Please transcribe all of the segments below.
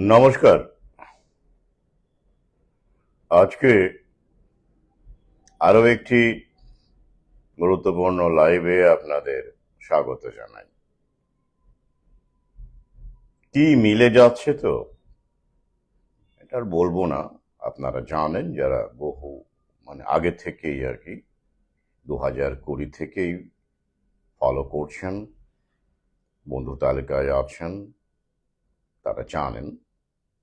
নমস্কার। আজকে আরো একটি গুরুত্বপূর্ণ লাইভে আপনাদের স্বাগত জানাই। কি মিলে যাচ্ছে তো এটা আর বলবো না, আপনারা জানেন যারা বহু আগে থেকেই আর কি 2020 থেকেই ফলো করছেন, বন্ধু তালিকায় আছেন, তারা জানেন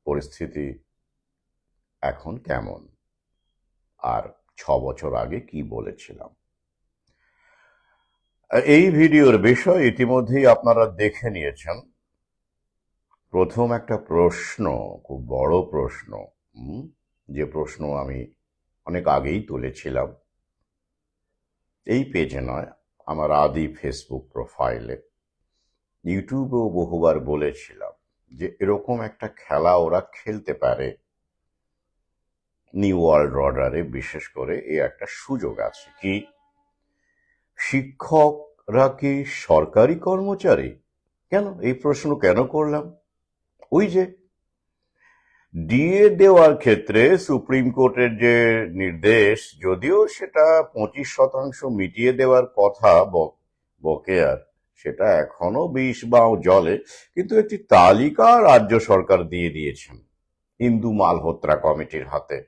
পরিস্থিতি এখন কেমন আর 6 বছর আগে কি বলেছিলাম। এই ভিডিওর বিষয় ইতিমধ্যেই আপনারা দেখে নিয়েছেন। প্রথম একটা প্রশ্ন, খুব বড় প্রশ্ন, যে প্রশ্ন আমি অনেক আগেই তুলেছিলাম, এই পেজে নয়, আমার আদি ফেসবুক প্রোফাইলে, ইউটিউবেও বহুবার বলেছিলাম যে এরকম একটা খেলা ওরা খেলতে পারে নিউ ওয়ার্ল্ড অর্ডারে। বিশেষ করে এই একটা সুযোগ আছে কি, শিক্ষকরা কি সরকারি কর্মচারী? কেন এই প্রশ্ন কেন করলাম? ওই যে ডিএ দেওয়ার ক্ষেত্রে সুপ্রিম কোর্টের যে নির্দেশ, যদিও সেটা 25% মিটিয়ে দেওয়ার কথা বকেয়ার, সেটা এখনো 20 জলে, কিন্তু একটি তালিকা রাজ্য সরকার দিয়ে দিয়েছেন হিন্দু মালহোত্রা কমিটির হাতে।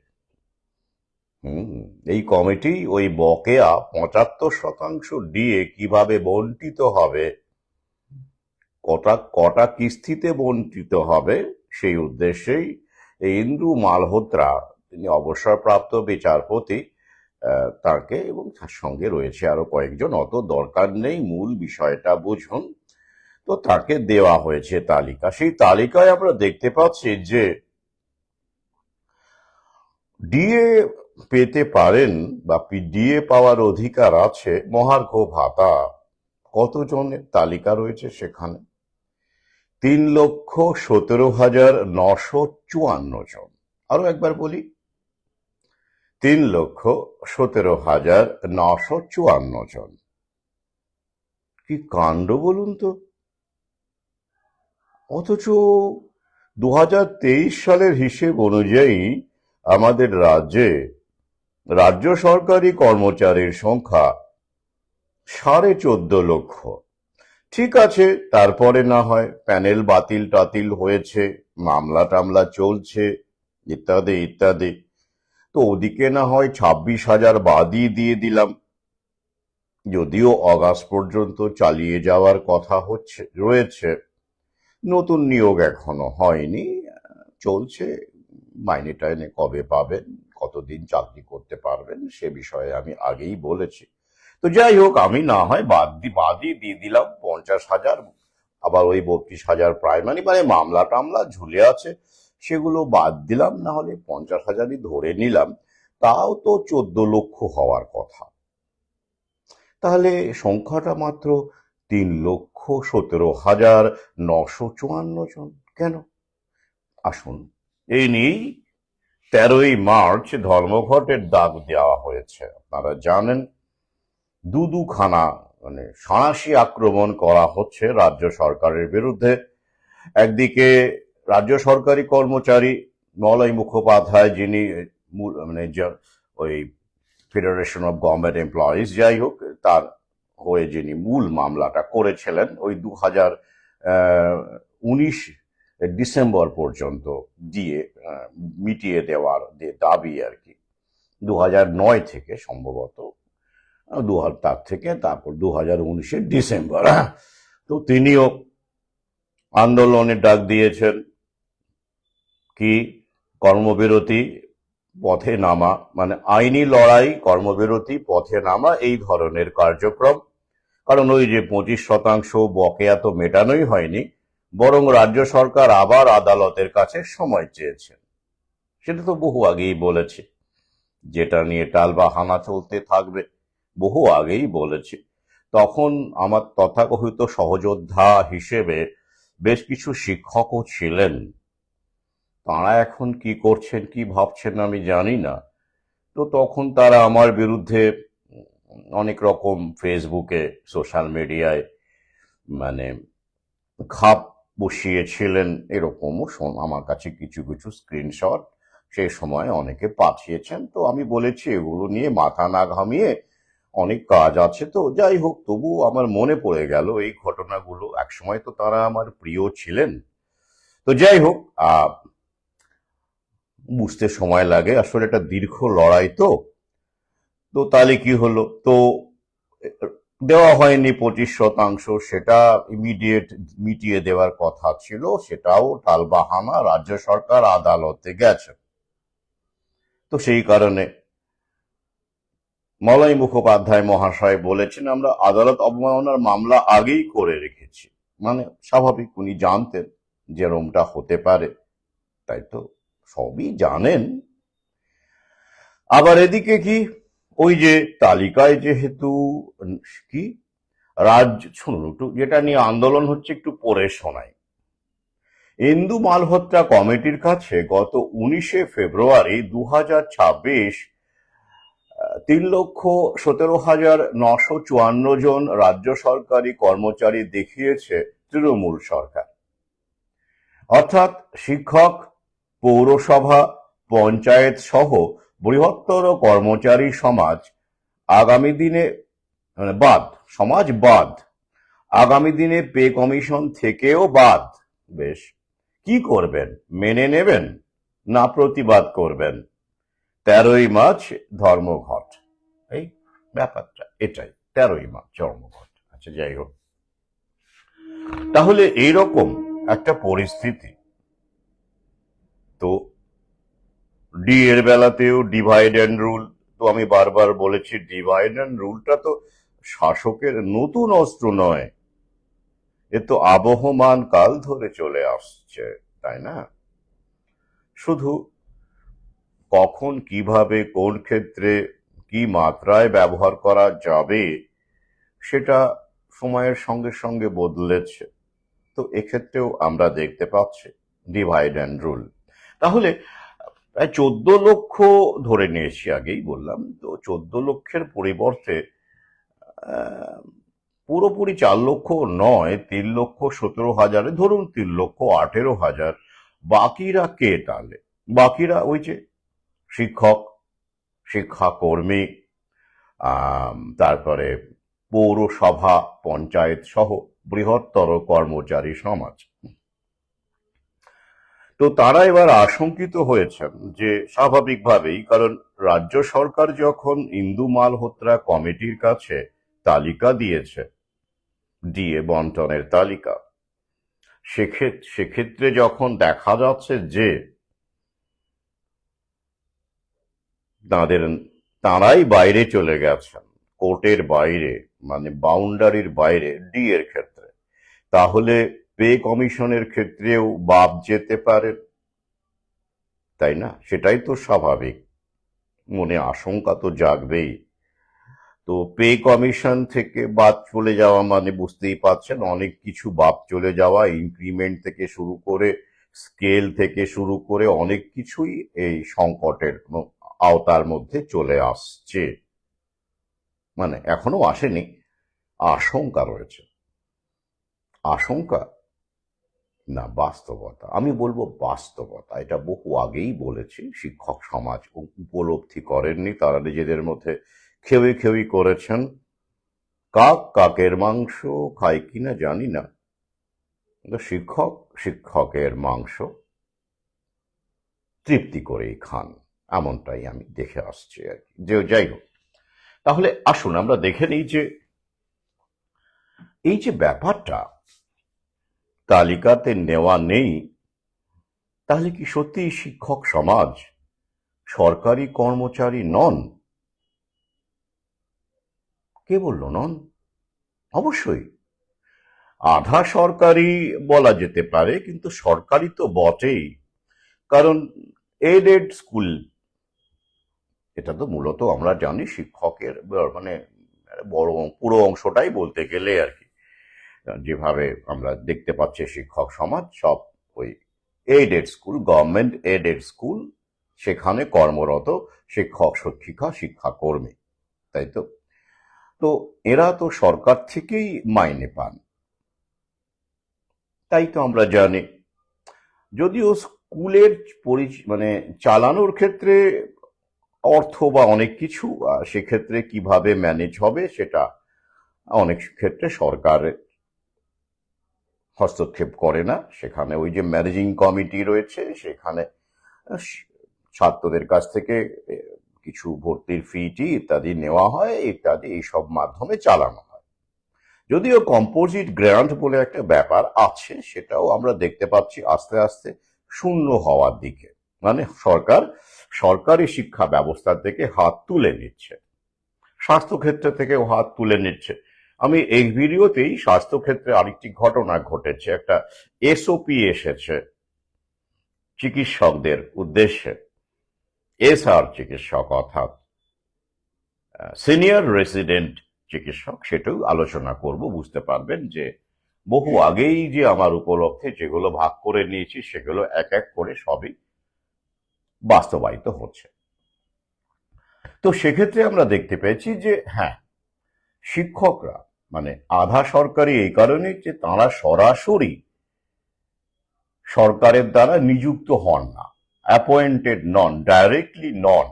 এই কমিটি ওই বকেয়া 75% ডিএ কিভাবে বন্টিত হবে, কটা কটা কিস্তিতে বন্টিত হবে, সেই উদ্দেশ্যেই এই ইন্দু মালহোত্রা, তিনি অবসরপ্রাপ্ত বিচারপতি, তাকে এবং তার সঙ্গে রয়েছে আরো কয়েকজন, অত দরকার নেই, মূল বিষয়টা বুঝুন। তো তাকে দেওয়া হয়েছে তালিকা। সেই তালিকায় আমরা দেখতে পাচ্ছি যে ডিএ পেতে পারেন বা ডিএ পাওয়ার অধিকার আছে, মহার্ঘ ভাতা কতজনের তালিকা রয়েছে সেখানে, 3,17,954 জন। আরো একবার বলি, 3,17,954 জন। কি কাণ্ড বলুন তো! অথচ 2023 সালের হিসেব অনুযায়ী আমাদের রাজ্যে রাজ্য সরকারি কর্মচারীর সংখ্যা 14.5 লক্ষ। ঠিক আছে, তারপরে না হয় প্যানেল বাতিল টাতিল হয়েছে, মামলা টামলা চলছে, ইত্যাদি ইত্যাদি, তো ওদিকে না হয় 26,000 বাদই দিয়ে দিলাম, যদিও অগাস্ট পর্যন্ত চালিয়ে যাওয়ার কথা রয়েছে। নতুন নিয়োগ এখনো হয়নি, চলছে। মাইনে টাইনে কবে পাবেন, কতদিন চাকরি করতে পারবেন, সে বিষয়ে আমি আগেই বলেছি। তো যাই হোক, আমি না হয় বাদই দিয়ে দিলাম 50,000, আবার ওই 32,000 প্রাইমারি মামলা টামলা ঝুলে আছে, সেগুলো বাদ দিলাম, না হলে 50,000ই ধরে নিলাম, তাও তো 14 লক্ষ হওয়ার কথা। তাহলে সংখ্যাটা মাত্র 3,17,954 জন কেন? আসুন, এই নিয়েই 13ই মার্চ ধর্মঘটের ডাক দেওয়া হয়েছে। আপনারা জানেন দুখানা সাঁড়াশি আক্রমণ করা হচ্ছে রাজ্য সরকারের বিরুদ্ধে। একদিকে রাজ্য সরকারি কর্মচারী মলয় মুখোপাধ্যায়, যিনি ওই ফেডারেশন অফ গভর্নমেন্ট এমপ্লয়িজ, যাই হোক, তার হয়ে যিনি মূল মামলাটা করেছিলেন, ওই 2019 ডিসেম্বর পর্যন্ত দিয়ে মিটিয়ে দেওয়ার যে দাবি আর কি, 2009 থেকে সম্ভবত, তার থেকে তারপর 2019 ডিসেম্বর, তো তিনিও আন্দোলনের ডাক দিয়েছেন। কি, কর্মবিরতি, পথে নামা, আইনি লড়াই, কর্মবিরতি, পথে নামা, এই ধরনের কার্যক্রম। কারণ ওই যে 25% বকেয়া তো মেটানোই হয়নি, বরং রাজ্য সরকার আবার আদালতের কাছে সময় চেয়েছেন। সেটা তো বহু আগেই বলেছি, যেটা নিয়ে টালবাহানা চলতে থাকবে, বহু আগেই বলেছি। তখন আমার তথাকথিত সহযোদ্ধা হিসেবে বেশ কিছু শিক্ষকও ছিলেন, তাঁরা এখন কি করছেন কি ভাবছেন আমি জানি না। তো তখন তারা আমার বিরুদ্ধে অনেক রকম ফেসবুকে, সোশ্যাল মিডিয়ায় খাপ বসিয়েছিলেন, এরকমও আমার কাছে কিছু কিছু স্ক্রিনশট সেই সময় অনেকে পাঠিয়েছেন। তো আমি বলেছি এগুলো নিয়ে মাথা না ঘামিয়ে অনেক কাজ আছে। তো যাই হোক, তবু আমার মনে পড়ে গেল এই ঘটনাগুলো। একসময় তো তারা আমার প্রিয় ছিলেন। তো যাই হোক, বুঝতে সময় লাগে, আসলে একটা দীর্ঘ লড়াই। তো তো তাহলে কি হলো, তো দেওয়া হয়নি 25%, সেটা ইমিডিয়েট মিটিয়ে দেওয়ার কথা ছিল, সেটাও টালবাহানা, রাজ্য সরকার আদালতে গেছে। তো সেই কারণে মলয় মুখোপাধ্যায় মহাশয় বলেছেন আমরা আদালত অবমাননার মামলা আগেই করে রেখেছি। মানে স্বাভাবিক, উনি জানতেন যে এরমটা হতে পারে, তাই তো সবই জানেন। আবার এদিকে কি, ওই যে তালিকায় যেহেতু কি রাজ্য, শুনুন একটু যেটা নিয়ে আন্দোলন হচ্ছে একটু পড়ে শোনাই। ইন্দু মালহোত্রা কমিটির কাছে গত 19শে ফেব্রুয়ারি 2026 3,17,954 রাজ্য সরকারি কর্মচারী দেখিয়েছে তৃণমূল সরকার। অর্থাৎ শিক্ষক, পৌরসভা, পঞ্চায়েত সহ বৃহত্তর কর্মচারী সমাজ আগামী দিনে, মানে বাদ, সমাজ বাদ, আগামী দিনে পে কমিশন থেকেও বাদ। বেশ, কি করবেন, মেনে নেবেন না প্রতিবাদ করবেন? 13ই মার্চ ধর্মঘট, এই ব্যাপারটা এটাই, 13ই মার্চ ধর্মঘট। আচ্ছা যাই হোক, তাহলে এইরকম একটা পরিস্থিতি। তো ডি এর বেলাতেও ডিভাইড অ্যান্ড রুল, তো আমি বারবার বলেছি ডিভাইড অ্যান্ড রুলটা তো শাসকের নতুন অস্ত্র নয়, এ তো আবহমান কাল ধরে চলে আসছে, তাই না? শুধু কখন, কিভাবে, কোন ক্ষেত্রে, কি মাত্রায় ব্যবহার করা যাবে সেটা সময়ের সঙ্গে সঙ্গে বদলেছে। তো এক্ষেত্রেও আমরা দেখতে পাচ্ছি ডিভাইড অ্যান্ড রুল। তাহলে প্রায় 14 লক্ষ ধরে নিয়েছি, আগেই বললাম, তো 14 লক্ষের পরিবর্তে আহ, পুরোপুরি 4 লক্ষ নয়, 3,17,000, ধরুন 3,18,000। বাকিরা কে তাহলে? বাকিরা ওই যে শিক্ষক, শিক্ষাকর্মী, তারপরে পৌরসভা, পঞ্চায়েত সহ বৃহত্তর কর্মচারী সমাজ। তো তারা এবার আশঙ্কিত হয়েছেন যে স্বাভাবিকভাবেই, কারণ রাজ্য সরকার যখন ইন্দু মালহোত্রা কমিটির কাছে তালিকা দিয়েছে, ডিএ বন্টনের তালিকা, সেক্ষেত্রে যখন দেখা যাচ্ছে যে তাদের, তারাই বাইরে চলে গেছেন, কোর্টের বাইরে, মানে বাউন্ডারির বাইরে ডি এর ক্ষেত্রে, তাহলে পে কমিশনের ক্ষেত্রেও বাদ যেতে পারে, তাই না? সেটাই তো স্বাভাবিক, মনে আশঙ্কা তো জাগবেই। তো পে কমিশন থেকে বাদ চলে যাওয়া মানে বুঝতেই পারছেন, অনেক কিছু বাদ চলে যাওয়া, ইনক্রিমেন্ট থেকে শুরু করে, স্কেল থেকে শুরু করে অনেক কিছুই এই সংকটের আওতার মধ্যে চলে আসছে। মানে এখনো আসেনি, আশঙ্কা রয়েছে। আশঙ্কা না বাস্তবতা, আমি বলবো বাস্তবতা। এটা বহু আগেই বলেছি, শিক্ষক সমাজ উপলব্ধি করেননি, তারা নিজেদের মধ্যে খেউই খেউই করেছেন। কাক কাকের মাংস খায় কিনা জানি না, কিন্তু শিক্ষক শিক্ষকের মাংস তৃপ্তি করেই খান, এমনটাই আমি দেখে আসছি আর কি। যে যাই হোক, তাহলে আসুন আমরা দেখে নিই যে এই যে ব্যাপারটা তালিকাতে নেওয়া নেই, তাহলে কি সত্যি শিক্ষক সমাজ সরকারি কর্মচারী নন? কে বলল নন? অবশ্যই আধা সরকারি বলা যেতে পারে, কিন্তু সরকারি তো বটেই। কারণ এডেড স্কুল, এটা তো মূলত আমরা জানি শিক্ষকের মানে বড় পুরো অংশটাই বলতে গেলে আর কি, যেভাবে আমরা দেখতে পাচ্ছি শিক্ষক সমাজ সব ওই aided school, government aided school, সেখানে কর্মরত শিক্ষক, শিক্ষিকা, শিক্ষাকর্মী, তাই তো? তো এরা তো সরকার থেকেই মাইনে পান। তাই তো আমরা জানি। যদিও স্কুলের মানে চালানোর ক্ষেত্রে অর্থ বা অনেক কিছু সেক্ষেত্রে কিভাবে ম্যানেজ হবে সেটা অনেক ক্ষেত্রে সরকার হস্তক্ষেপ করে না। সেখানে ওই যে ম্যানেজিং কমিটি রয়েছে, সেখানে ছাত্রদের কাছ থেকে কিছু ভর্তির ফি ইত্যাদি নেওয়া হয়, ইত্যাদি এইসব মাধ্যমে চালানো হয়। যদিও কম্পোজিট গ্র্যান্ট বলে একটা ব্যাপার আছে, সেটাও আমরা দেখতে পাচ্ছি আস্তে আস্তে শূন্য হওয়ার দিকে। মানে সরকারি শিক্ষা ব্যবস্থা থেকে হাত তুলে নিচ্ছে, স্বাস্থ্যক্ষেত্র থেকেও হাত তুলে নিচ্ছে। আমি এই ভিডিওতেই স্বাস্থ্যক্ষেত্রে আরেকটি ঘটনা ঘটেছে, একটা এসওপি এসেছে চিকিৎসকদের উদ্দেশ্যে। এসআর চিকিৎসক অর্থাৎ সিনিয়র রেসিডেন্ট চিকিৎসক, সেটাও আলোচনা করব। বুঝতে পারবেন যে বহু আগেই যে আমার উপলক্ষে যেগুলো ভাগ করে নিয়েছি সেগুলো এক এক করে সবই বাস্তবায়িত হচ্ছে। তো সেক্ষেত্রে আমরা দেখতে পেয়েছি যে হ্যাঁ, শিক্ষকরা মানে আধা সরকারি এই কারণে যে তারা সরাসরি সরকারের দ্বারা নিযুক্ত হন না, অ্যাপয়েন্টেড নন, ডাইরেক্টলি নন।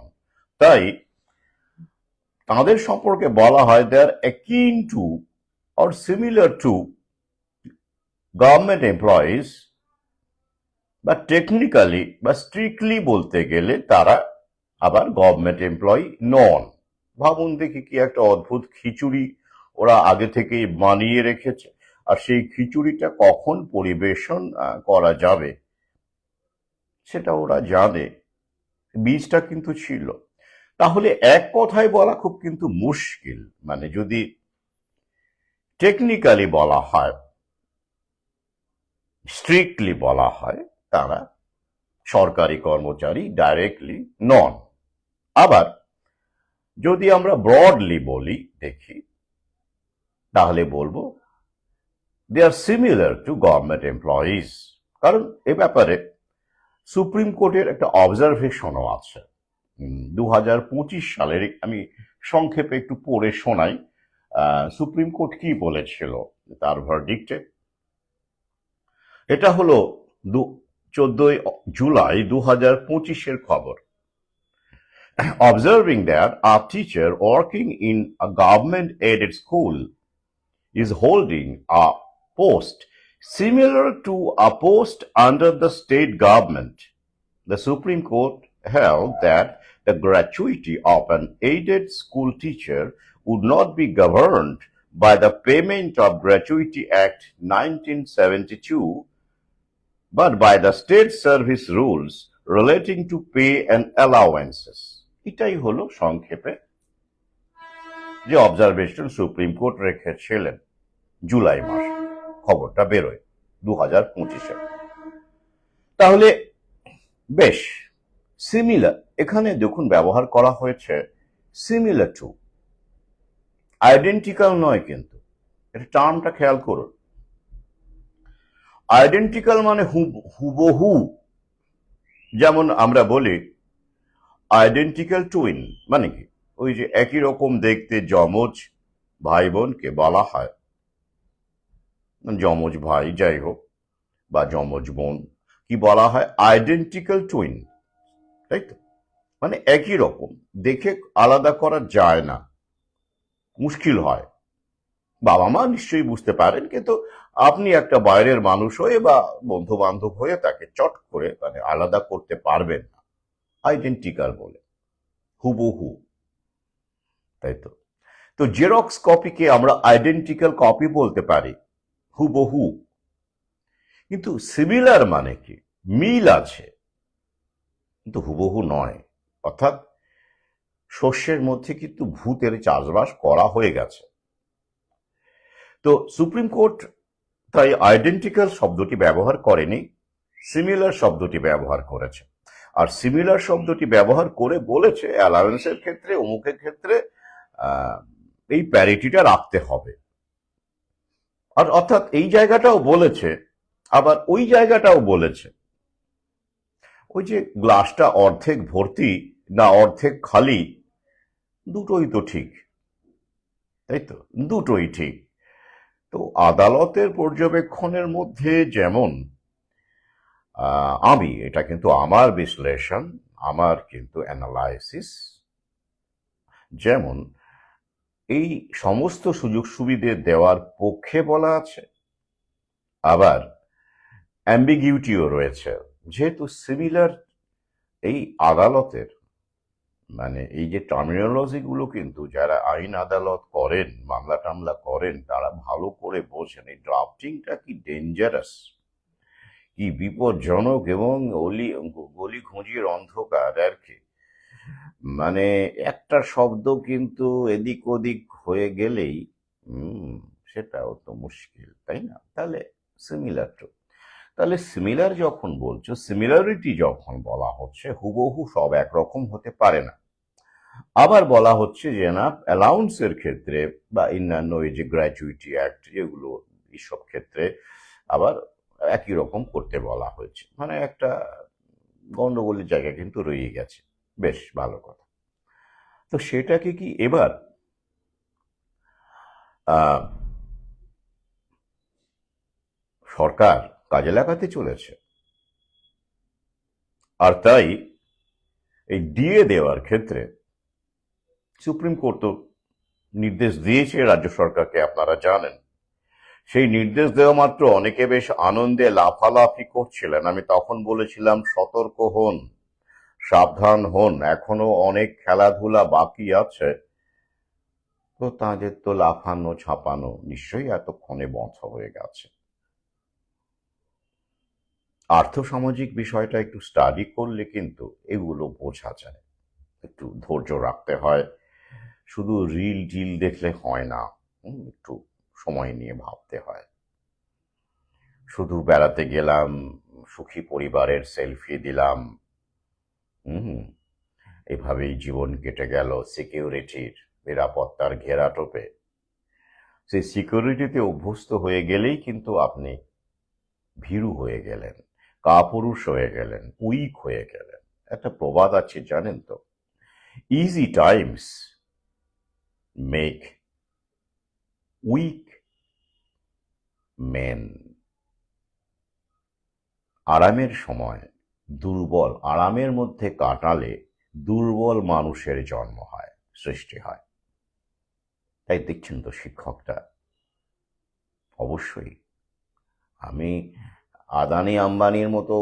তাই তাদের সম্পর্কে বলা হয় they are akin to or similar to government employees, বা টেকনিক্যালি বা স্ট্রিক্টলি বলতে গেলে তারা আবার গভর্নমেন্ট এমপ্লয়ি নন। ভাবুন দেখি কি একটা অদ্ভুত খিচুড়ি ওরা আগে থেকেই বানিয়ে রেখেছে, আর সেই খিচুড়িটা কখন পরিবেশন করা যাবে সেটা ওরা জানে, বীজটা কিন্তু ছিল। তাহলে এক কথায় বলা খুব কিন্তু মুশকিল, মানে যদি টেকনিক্যালি বলা হয়, স্ট্রিক্টলি বলা হয়, তারা সরকারি কর্মচারী ডাইরেক্টলি নন। আবার যদি আমরা ব্রডলি বলি দেখি, তাহলে বলবো দে are similar to government employees. কারণ এ ব্যাপারে সুপ্রিম কোর্টের একটা অবজারভেশনও আছে 2025 সালের। আমি সংক্ষেপে একটু পড়ে শোনাই সুপ্রিম কোর্ট কি বলেছিল তার ভার্ডিক্টে। এটা হলো 14 জুলাই 2025-এর খবর। Observing that a teacher working in a government-aided school is holding a post similar to a post under the state government, the Supreme Court held that the gratuity of an aided school teacher would not be governed by the Payment of Gratuity Act 1972, but by the state service rules relating to pay and allowances. এটাই হলো সংক্ষেপে যে observation supreme court রেখেছিলেন জুলাই মাসে, খবরটা বেরোয় 2025-এ। তাহলে বেশ সিমিলার, এখানে দেখুন ব্যবহার করা হয়েছে সিমিলার টু, আইডেন্টিক্যাল নয়। কিন্তু এটা টার্মটা খেয়াল করুন, আইডেন্টিক্যাল মানে হুবহু। যেমন আমরা বলি আইডেন্টিক্যাল টুইন, মানে কি ওই যে একই রকম দেখতে যমজ ভাই বোনকে বলা হয়, যমজ ভাই যাই হোক বা যমজ বোন কি বলা হয়, আইডেন্টিক্যাল টুইন, তাই তো? মানে একই রকম দেখে আলাদা করা যায় না, মুশকিল হয়। বাবা মা নিশ্চয়ই বুঝতে পারেন, কিন্তু আপনি একটা বাইরের মানুষ হয়ে বা বন্ধু বান্ধব হয়ে তাকে চট করে মানে আলাদা করতে পারবেন না, আইডেন্টিক্যাল বলে, হুবহু, তাই তো? তো জেরক্স কপিকে আমরা আইডেন্টিক্যাল কপি বলতে পারি, হুবহু। কিন্তু সিমিলার মানে কি মিল আছে কিন্তু হুবহু নয়। অর্থাৎ শস্যের মধ্যে কিন্তু ভূতের চাষবাস করা হয়ে গেছে। তো সুপ্রিম কোর্ট তাই আইডেন্টিক্যাল শব্দটি ব্যবহার করেনি, সিমিলার শব্দটি ব্যবহার করেছে। আর সিমিলার শব্দটি ব্যবহার করে বলেছে অ্যালাউন্সের ক্ষেত্রে, অমুকের ক্ষেত্রে এই প্যারিটিটা রাখতে হবে। আর অর্থাৎ এই জায়গাটাও বলেছে, আবার ওই জায়গাটাও বলেছে। ওই যে গ্লাসটা অর্ধেক ভর্তি না অর্ধেক খালি, দুটোই তো ঠিক, তাই তো? দুটোই ঠিক। তো তো আদালতের পর্যবেক্ষণের মধ্যে যেমন আমি, এটা কিন্তু আমার বিশ্লেষণ, আমার কিন্তু অ্যানালাইসিস, যেমন এই সমস্ত সুযোগ সুবিধে দেওয়ার পক্ষে বলা আছে, আবার অ্যাম্বিগিউটিও রয়েছে। যেহেতু সিমিলার এই আদালতের মানে এই যে টার্মিনোলজি গুলো কিন্তু যারা আইন আদালত করেন, মামলা টামলা করেন, তারা ভালো করে বোঝেন এই ড্রাফটিংটা কি ডেঞ্জারাস, কি বিপজ্জনক এবং গলি ঘুঁজির অন্ধকার আর কি। মানে একটা শব্দ কিন্তু এদিক ওদিক হয়ে গেলেই সেটাও তো মুশকিল, তাই না? তাহলে সিমিলার টু, তাহলে সিমিলার যখন বলছো, সিমিলারিটি যখন বলা হচ্ছে, হুবহু সব একরকম হতে পারে না। আবার বলা হচ্ছে যে না, অ্যালাউন্সের ক্ষেত্রে বা অন্যান্য এই যে গ্র্যাচুইটি অ্যাক্ট যেগুলো, এইসব ক্ষেত্রে আবার একই রকম করতে বলা হয়েছে। মানে একটা গন্ডগোলের জায়গা কিন্তু রয়ে গেছে। বেশ ভালো কথা। তো সেটাকে কি এবার আহ, সরকার কাজে লাগাতে চলেছে? আর তাই এই ডিএ দেওয়ার ক্ষেত্রে সুপ্রিম কোর্ট তো নির্দেশ দিয়েছে রাজ্য সরকারকে, আপনারা জানেন। সেই নির্দেশ দেওয়া মাত্র অনেকে বেশ আনন্দে লাফালাফি করছিলেন। আমি তখন বলেছিলাম সতর্ক হন, সাবধান হন, এখনো অনেক খেলাধুলা বাকি আছে। তো তাদের তো লাফানো ছাপানো নিশ্চয়ই এতক্ষণে বন্ধ হয়ে গেছে। আর্থসামাজিক বিষয়টা একটু স্টাডি করলে কিন্তু এগুলো বোঝা যায়। একটু ধৈর্য রাখতে হয়, শুধু রিল টিল দেখলে হয় না, একটু সময় নিয়ে ভাবতে হয়। শুধু বেড়াতে গেলাম, সুখী পরিবারের সেলফি দিলাম, হুম, এভাবেই জীবন কেটে গেল সিকিউরিটির নিরাপত্তার ঘেরাটোপে। সেই সিকিউরিটিতে অভ্যস্ত হয়ে গেলেই কিন্তু আপনি ভীরু হয়ে গেলেন, কাপুরুষ হয়ে গেলেন, উইক হয়ে গেলেন। একটা প্রবাদ আছে জানেন তো, easy times make weak men. আরামের সময় দুর্বল, আরামের মধ্যে কাটালে দুর্বল মানুষের জন্ম হয়, সৃষ্টি হয়। তাই দেখছেন তো শিক্ষকটা অবশ্যই, আমি আদানি আম্বানির মতো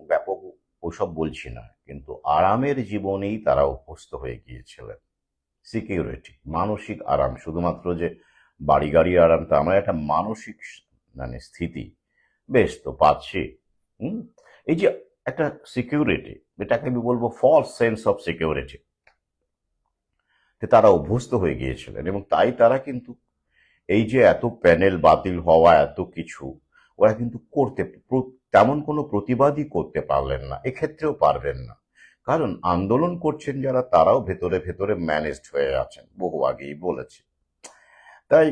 ব্যাপক ওসব বলছি না, কিন্তু আরামের জীবনেই তারা অভ্যস্ত হয়ে গিয়েছিলেন। সিকিউরিটি, মানসিক আরাম, শুধুমাত্র যে বাড়ি গাড়ির আরাম তা আমার, একটা মানসিক মানে স্থিতি বেশ তো পাচ্ছি। হুম, এই যে একটা সিকিউরিটি, এটাকে আমি বলবো ফলস সেন্স অফ সিকিউরিটি, তারা অভ্যস্ত হয়ে গিয়েছিলেন। এবং তাই তারা কিন্তু এই যে এত প্যানেল বাতিল হওয়া, এত কিছু, ওরা কিন্তু তেমন কোনো প্রতিবাদই করতে পারলেন না, এক্ষেত্রেও পারবেন না। কারণ আন্দোলন করছেন যারা, তারাও ভেতরে ভেতরে ম্যানেজড হয়ে আছেন, বহু আগেই বলেছি। তাই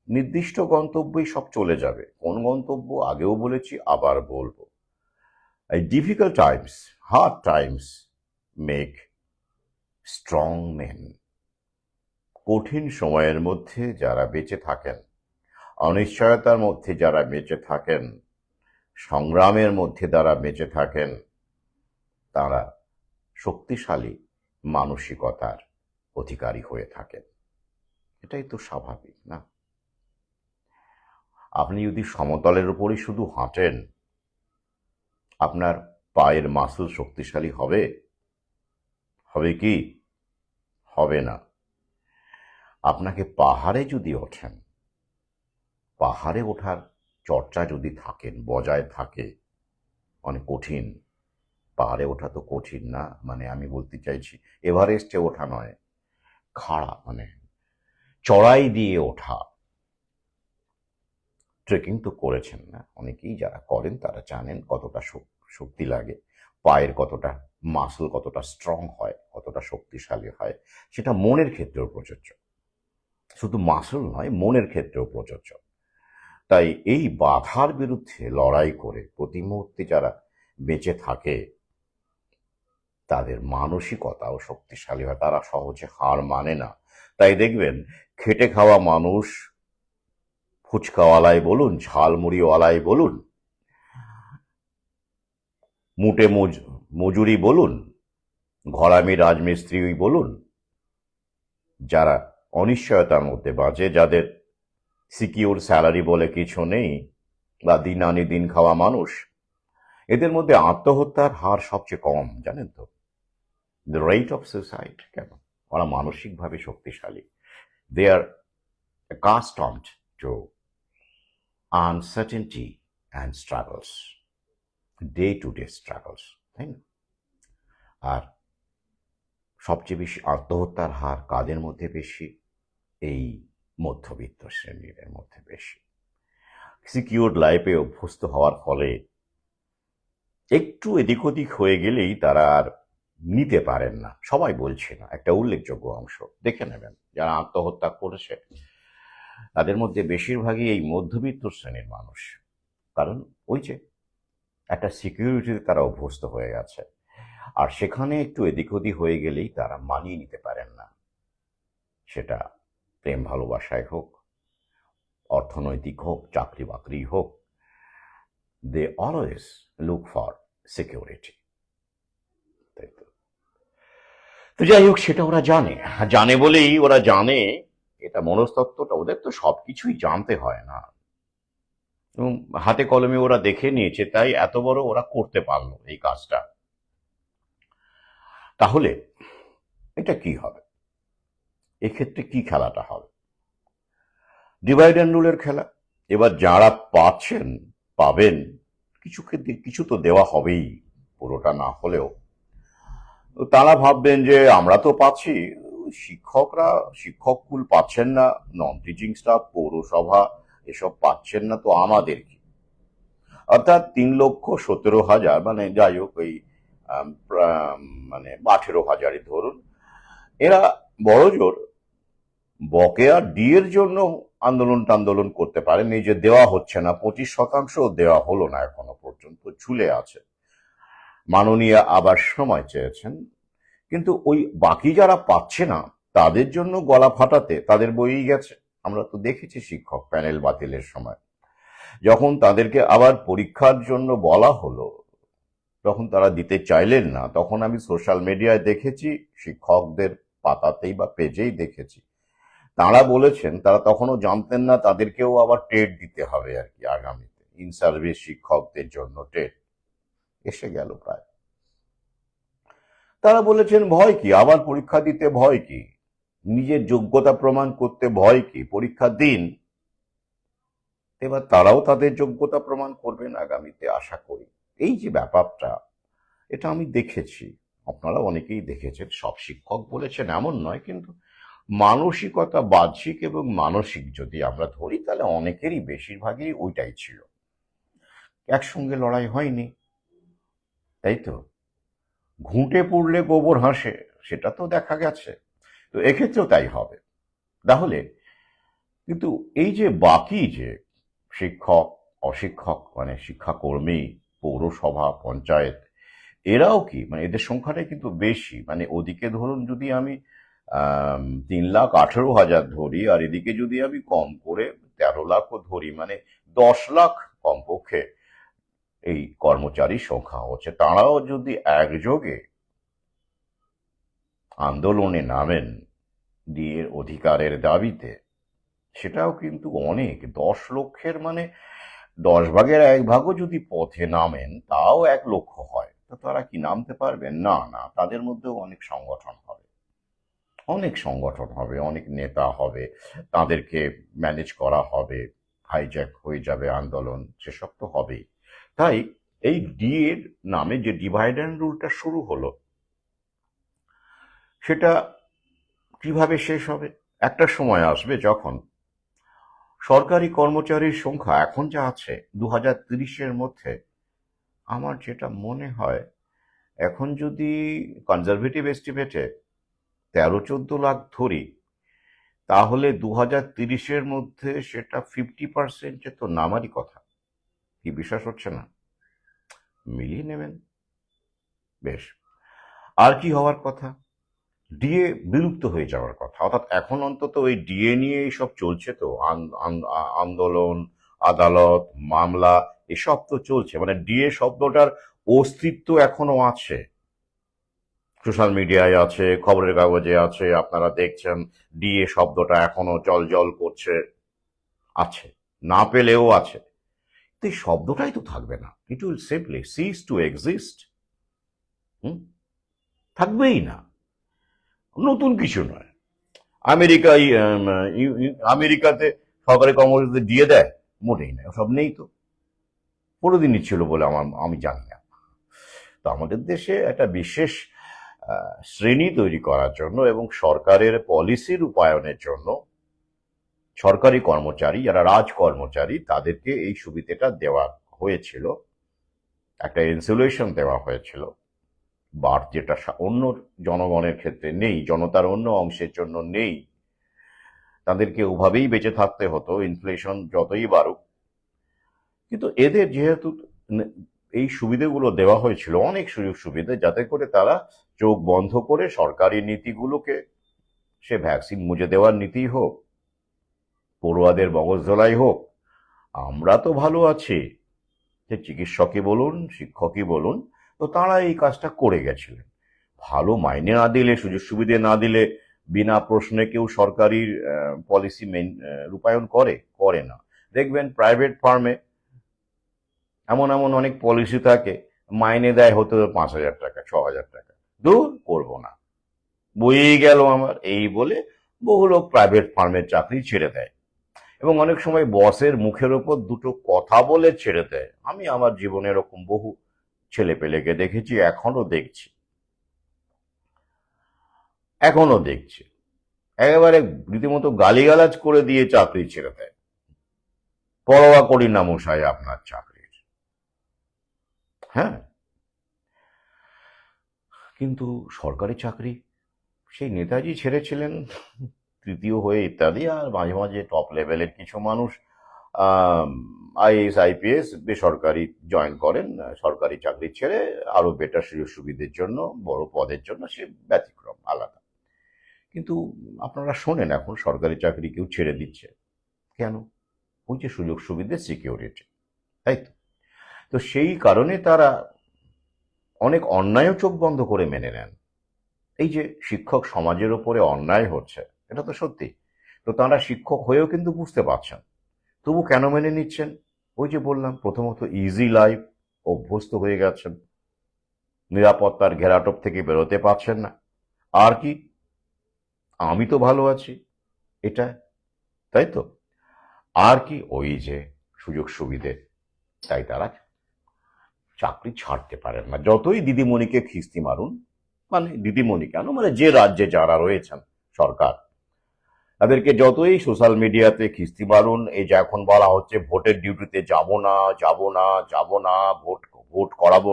নির্দিষ্ট গন্তব্যই সব চলে যাবে। কোন গন্তব্য আগেও বলেছি, আবার বলবো, এই difficult Times, hard Times make strong main. কঠিন সময়ের মধ্যে যারা বেঁচে থাকেন, অনিশ্চয়তার মধ্যে যারা বেঁচে থাকেন, সংগ্রামের মধ্যে যারা বেঁচে থাকেন, তারা শক্তিশালী মানসিকতার অধিকারী হয়ে থাকেন। এটাই তো স্বাভাবিক, না? আপনি যদি সমতলের উপরই শুধু হাঁটেন, আপনার পায়ের মাসল শক্তিশালী হবে? হবে কি? হবে না। আপনাকে পাহাড়ে যদি ওঠেন, পাহাড়ে ওঠার চর্চা যদি থাকেন, বজায় থাকে, অনেক কঠিন। পাহাড়ে ওঠা তো কঠিন না, মানে আমি বলতে চাইছি এভারেস্টে ওঠা নয়, খাড়া মানে চড়াই দিয়ে ওঠা। ট্রেকিং তো করেছেন না অনেকেই, যারা করেন তারা জানেন কতটা শক্তি লাগে, পায়ের কতটা মাসল কতটা স্ট্রং হয়, কতটা শক্তিশালী হয়। সেটা মনের ক্ষেত্রেও প্রযোজ্য, শুধু মাসল নয়, মনের ক্ষেত্রেও প্রযোজ্য। তাই এই বাধার বিরুদ্ধে লড়াই করে প্রতি মুহূর্তে যারা বেঁচে থাকে, তাদের মানসিকতাও শক্তিশালী হয়, তারা সহজে হার মানে না। তাই দেখবেন খেটে খাওয়া মানুষ ফুচকাওয়ালাই বলুন, ঝালমুড়িওয়ালাই বলুন, মুটে মজুরি বলুন, ঘরামি রাজমিস্ত্রি বলুন, যারা অনিশ্চয়তার মধ্যে বাঁচে, যাদের সিকিউর স্যালারি বলে কিছু নেই, বা দিন আনি দিন খাওয়া মানুষ, এদের মধ্যে আত্মহত্যার হার সবচেয়ে কম, জানেন তো? The rate of suicide. কেন? ওরা মানসিকভাবে শক্তিশালী। They are accustomed to uncertainty and struggles, day to day struggles, তাই না? আর সবচেয়ে বেশি আত্মহত্যার হার কাদের মধ্যে বেশি? এই মধ্যবিত্ত শ্রেণীর মধ্যে বেশি। সিকিউরড লাইফে অভ্যস্ত হওয়ার ফলে একটু এদিক ওদিক হয়ে গেলেই তারা আর নিতে পারেন না। সবাই বলছে না, একটা উল্লেখযোগ্য অংশ দেখে নেবেন যারা আত্মহত্যা করেছে তাদের মধ্যে বেশিরভাগই এই মধ্যবিত্ত শ্রেণীর মানুষ। কারণ ওই যে একটা সিকিউরিটিতে তারা অভ্যস্ত হয়ে গেছে, আর সেখানে একটু এদিক ওদিক হয়ে গেলেই তারা মানিয়ে নিতে পারেন না। সেটা প্রেম ভালোবাসায় হোক, অর্থনৈতিক হোক, চাকরি বাকরি হোক, they always look for security. তাই তো? তো যাই হোক, সেটা ওরা জানে, জানে বলেই ওরা জানে, এটা মনস্তত্ত্বটা ওদের তো সবকিছুই জানতে হয় না, এবং হাতে কলমে ওরা দেখে নিয়েছে, তাই এত বড় ওরা করতে পারলো এই কাজটা। তাহলে এটা কি হবে? এক্ষেত্রে কি খেলাটা হবে? ডিভাইড অ্যান্ড রুলের খেলা। এবার যারা পাচ্ছেন, পাবেন, কিছু তো দেওয়া হবেই, পুরোটা না হলেও। তো তারা ভাববেন যে আমরা তো পাচ্ছি, শিক্ষকরা, শিক্ষক কুল পাচ্ছেন না, নন টিচিং স্টাফ, পৌরসভা এসব পাচ্ছেন না, তো আমাদের কি? অর্থাৎ 3,17,000, মানে যাই হোক, ওই মানে 18,000 ধরুন, এরা বড়জোর বকেয়া ডি এর জন্য আন্দোলন করতে পারেন। এই যে দেওয়া হচ্ছে না, 25% দেওয়া হলো না এখনো পর্যন্ত, ঝুলে আছে। মাননীয় আবার সময় চেয়েছেন, কিন্তু ওই বাকি যারা পাচ্ছে না তাদের জন্য গলা ফাটাতে তাদের বইই গেছে। আমরা তো দেখেছি শিক্ষক প্যানেল বাতিলের সময়, যখন তাদেরকে আবার পরীক্ষার জন্য বলা হলো, তখন তারা দিতে চাইলেন না। তখন আমি সোশ্যাল মিডিয়ায় দেখেছি, শিক্ষকদের পাতাতেই বা পেজেই দেখেছি, তারা বলেছেন তারা তখনও জানতেন না তাদেরকেও আবার টেট দিতে হবে আর কি আগামীতে। ইন সার্ভিস শিক্ষকদের জন্য টেট এসে গেল প্রায়। তারা বলেছেন ভয় কি, আবার পরীক্ষা দিতে ভয় কি, নিজের যোগ্যতা প্রমাণ করতে ভয় কি, পরীক্ষা দিন। এবার তারাও তাদের যোগ্যতা প্রমাণ করবেন আগামীতে, আশা করি। এই যে ব্যাপারটা, এটা আমি দেখেছি, আপনারা অনেকেই দেখেছেন। সব শিক্ষক বলেছেন এমন নয়, কিন্তু মানসিকতা, বাহ্যিক এবং মানসিক যদি আমরা ধরি, তাহলে অনেকেরই, বেশিরভাগই ওইটাই ছিল। একসঙ্গে লড়াই হয়নি, তাই তো? ঘুঁটে পড়লে গোবর হাসে, সেটা তো দেখা গেছে। তো এক্ষেত্রেও তাই হবে। তাহলে কিন্তু এই যে বাকি যে শিক্ষক, অশিক্ষক, মানে শিক্ষাকর্মী, পৌরসভা, পঞ্চায়েত, এরাও কি, মানে এদের সংখ্যাটাই কিন্তু বেশি। মানে ওদিকে ধরুন যদি আমি 3,18,000 ধরি, আর এদিকে যদি আমি কম করে 13,00,000ও ধরি, মানে 10,00,000 কমপক্ষে এই কর্মচারী সংখ্যা হচ্ছে। তারাও যদি একযোগে আন্দোলনে নামেন ডিএর অধিকারের দাবিতে, সেটাও কিন্তু অনেক। 10 লক্ষের মানে 10 ভাগের 1 ভাগও যদি পথে নামেন, তাও 1 লক্ষ হয়। তো তারা কি নামতে পারবেন? না, না, তাদের মধ্যেও অনেক সংগঠন হবে, অনেক সংগঠন হবে, অনেক নেতা হবে, তাদেরকে ম্যানেজ করা হবে, হাইজ্যাক হয়ে যাবে আন্দোলন, সেসব তো হবেই। তাই এই ডি এর নামে যে ডিভাইড অ্যান্ড রুলটা শুরু হলো, সেটা কিভাবে শেষ হবে? একটা সময় আসবে যখন সরকারি কর্মচারীর সংখ্যা এখন যা আছে 2030-এর মধ্যে, আমার যেটা মনে হয়, এখন যদি কনজারভেটিভ এস্টিমেটে 13-14 লাখ ধরি, তাহলে 2030-এর মধ্যে সেটা 50%-এ তো নামারই কথা। কি বিশ্বাস হচ্ছে না? মিলিয়ে নেবেন। বেশ। আর কি হওয়ার কথা? ডিএ বিলুপ্ত হয়ে যাওয়ার কথা, অর্থাৎ এখন অন্তত ওই ডিএ নিয়ে এইসব চলছে তো, আন্দোলন, আদালত, মামলা, এসব তো চলছে, মানে ডিএ শব্দটার অস্তিত্ব এখনো আছে, সোশ্যাল মিডিয়ায় আছে, খবরের কাগজে আছে, আপনারা দেখছেন ডিএ শব্দটা এখনো জল জল করছে, আছে, না পেলেও আছে। তো এই শব্দটাই তো থাকবে না, it will simply cease to exist. থাকবেই না, নতুন কিছু নয়। আমেরিকায় আমেরিকাতে সরকারি কর্মচারীদের দিয়ে দেয়, মোটেই না, সব নেই তো, কোনোদিনই ছিল বলে আমি জানি না। তো আমাদের দেশে একটা বিশেষ শ্রেণী তৈরি করার জন্য এবং সরকারের পলিসির রূপায়ণের জন্য সরকারি কর্মচারী যারা রাজ কর্মচারী তাদেরকে এই সুবিধাটা দেওয়া হয়েছিল, একটা ইনসুলেশন দেওয়া হয়েছিল, বাট যেটা অন্য জনগণের ক্ষেত্রে নেই, জনতার অন্য অংশের জন্য নেই। তাদেরকে ওভাবেই বেঁচে থাকতে হতো, ইনফ্লেশন যতই বাড়ুক। কিন্তু এদের যেহেতু এই সুবিধাগুলো দেওয়া হয়েছিল, অনেক সুযোগ সুবিধা, যাতে করে তারা চোখ বন্ধ করে সরকারি নীতিগুলোকে, সে ভ্যাকসিন মুজে দেওয়ার নীতি হোক, পড়ুয়াদের মগজধোলাই হোক, আমরা তো ভালো আছি, যে চিকিৎসকই বলুন, শিক্ষকই বলুন, তো তারা এই কাজটা করে গেছিলেন। ভালো মাইনে না দিলে, সুযোগ সুবিধে না দিলে, বিনা প্রশ্নে কেউ সরকারি পলিসি রূপায়ণ করে না। দেখবেন প্রাইভেট ফার্মে এমন এমন অনেক পলিসি থাকে, মাইনে দেয় হতে 5,000 টাকা, 6,000 টাকা, দূর করবো না, বইয়েই গেল আমার, এই বলে বহু লোক প্রাইভেট ফার্মের চাকরি ছেড়ে দেয়, এবং অনেক সময় বসের মুখের ওপর দুটো কথা বলে ছেড়ে দেয়। আমি আমার জীবনে এরকম বহু ছেলে পেলেকে দেখেছি, এখনো দেখছি, একেবারে রীতিমতো গালিগালাজ করে দিয়ে চাকরি ছেড়ে দেয়, পরোয়া করি না মশাই আপনার চাকরির। হ্যাঁ, কিন্তু সরকারি চাকরি সেই নেতাজি ছেড়েছিলেন, তৃতীয় হয়ে ইত্যাদি, আর মাঝে মাঝে টপ লেভেলের কিছু মানুষ আইএএস আইপিএস বেসরকারি জয়েন করেন, সরকারি চাকরি ছেড়ে আরো বেটার সুযোগ সুবিধের জন্য, বড় পদের জন্য, সে ব্যতিক্রম, আলাদা। কিন্তু আপনারা শোনেন এখন সরকারি চাকরি কেউ ছেড়ে দিচ্ছে কেন? ওই যে সুযোগ সুবিধে, সিকিউরিটি, তাই তো। তো সেই কারণে তারা অনেক অন্যায়ও চোখ বন্ধ করে মেনে নেন। এই যে শিক্ষক সমাজের ওপরে অন্যায় হচ্ছে, এটা তো সত্যি, তো তারা শিক্ষক হয়েও কিন্তু বুঝতে পারছেন, তবু কেন মেনে নিচ্ছেন? ওই যে বললাম, প্রথমত ইজি লাইফ, অভ্যস্ত হয়ে গেছেন, নিরাপত্তার ঘেরাটোপ থেকে বেরোতে পারছেন না, আর কি, আমি তো ভালো আছি, এটা, তাই তো, আর কি, ওই যে সুযোগ সুবিধে, তাই তারা চাকরি ছাড়তে পারেন না, যতই দিদিমণিকে খিস্তি মারুন, মানে দিদিমণি কেন, মানে যে রাজ্যে যারা রয়েছেন সরকার, তাদেরকে যতই সোশ্যাল মিডিয়াতে খিস্তি মারুন, এই যে এখন বলা হচ্ছে ভোটের ডিউটিতে যাব না, যাব না, যাব না, ভোট ভোট করাবো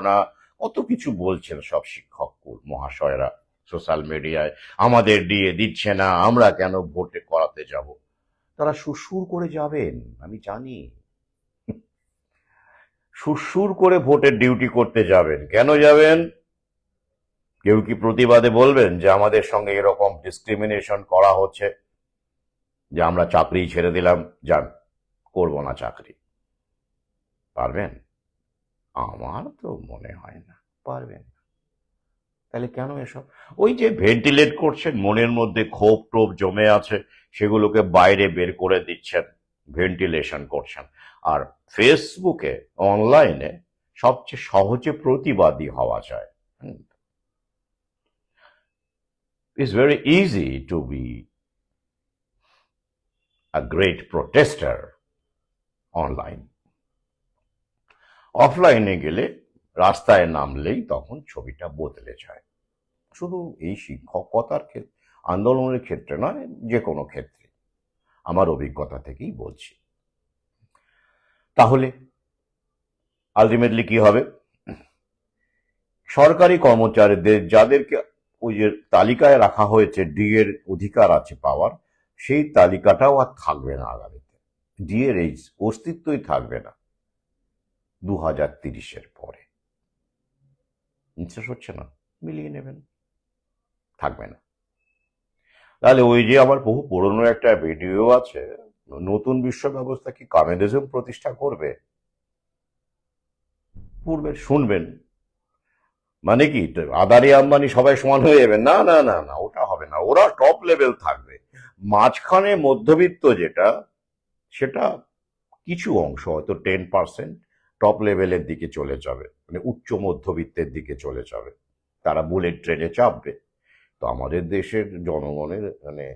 না, কত কিছু বলছেন সব শিক্ষক মহাশয়রা সোশ্যাল মিডিয়ায়, আমাদের দিয়ে দিচ্ছে না, আমরা কেন ভোটে করাতে যাব। তারা সুরসুর করে যাবেন, আমি জানি, সুরসুর করে ভোটের ডিউটি করতে যাবেন। কেন যাবেন? কেউ কি প্রতিবাদে বলবেন যে আমাদের সঙ্গে এরকম ডিসক্রিমিনেশন করা হচ্ছে, যে আমরা চাকরি ছেড়ে দিলাম, যান, করব না চাকরি? পারবেন? আমার তো মনে হয় না পারবেন। তাহলে কেন এসব? ওই যে ভেন্টিলেট করছেন, মনের মধ্যে ক্ষোভ টোভ জমে আছে, সেগুলোকে বাইরে বের করে দিচ্ছেন, ভেন্টিলেশন করছেন। আর ফেসবুকে, অনলাইনে সবচেয়ে সহজে প্রতিবাদী হওয়া যায়। It's very easy to be a great protester online. অফলাইনে গেলে, রাস্তায় নামলেই তখন ছবিটা বদলে যায়। শুধু এই শিক্ষকতার ক্ষেত্রে, আন্দোলনের ক্ষেত্রে নয়, যে কোনো ক্ষেত্রে, আমার অভিজ্ঞতা থেকেই বলছি। তাহলে আলটিমেটলি কি হবে? সরকারি কর্মচারীদের যাদেরকে ওই যে তালিকায় রাখা হয়েছে, ডি এর অধিকার আছে পাওয়ার, সেই তালিকাটাও আর থাকবে না আগামীতে, ডি এর এই অস্তিত্বই থাকবে না 2030-এর পরে। বিশ্বাস হচ্ছে না? মিলিয়ে নেবেন। থাকবে না। তাহলে ওই যে আমার বহু পুরনো একটা ভিডিও আছে, নতুন বিশ্ব ব্যবস্থা কি কমিউনিজম প্রতিষ্ঠা করবে? পূর্বে শুনবেন মানে কি আদানি আম্বানি সবাই সমান হয়ে যাবে? না না না না, ওটা হবে না। ওরা টপ লেভেল থাকবে, মাঝখানে মধ্যবিত্ত যেটা, সেটা কিছু অংশ হয়তো 10% টপ লেভেলের দিকে চলে যাবে, মানে উচ্চ মধ্যবিত্তের দিকে চলে যাবে, তারা বুলেট ট্রেনে চাপবে। তো আমাদের দেশের জনগণের মানে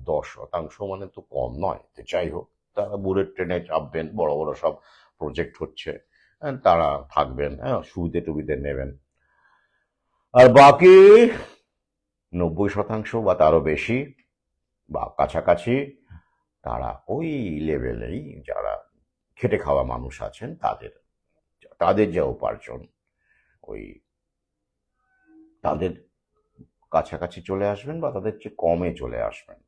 10% মানে তো কম নয়। তো যাই হোক, তারা বুলেট ট্রেনে চাপবেন, বড় বড় সব প্রজেক্ট হচ্ছে, তারা থাকবেন, হ্যাঁ, সুবিধে টুবিধে নেবেন। আর বাকি 90% বা তারও বেশি বা কাছাকাছি, তারা ওই লেভেলেই যারা খেটে খাওয়া মানুষ আছেন, তাদের তাদের যে উপার্জন, ওই তাদের কাছাকাছি চলে আসবেন বা তাদের চেয়ে কমে চলে আসবেন।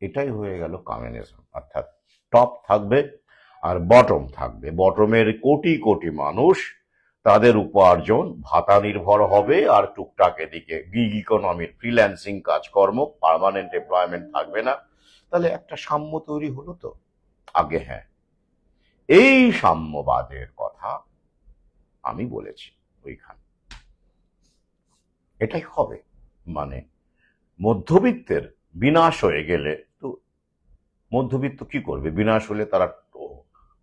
এটাই হয়ে গেল কমিউনিজম। অর্থাৎ টপ থাকবে আর বটম থাকবে। বটমের কোটি কোটি মানুষ, তাদের উপার্জন ভাতা নির্ভর হবে, আর টুকটাক এদিকে গিগ ইকোনমির ফ্রিল্যান্সিং কাজকর্ম, পার্মানেন্ট এমপ্লয়মেন্ট থাকবে না। তাহলে একটা সাম্য তৈরি হলো তো আগে। হ্যাঁ, এই সাম্যবাদের কথা আমি বলেছি ওইখানে, এটাই হবে। মানে মধ্যবিত্তের বিনাশ হয়ে গেলে তো মধ্যবিত্ত কি করবে? বিনাশ হলে তারা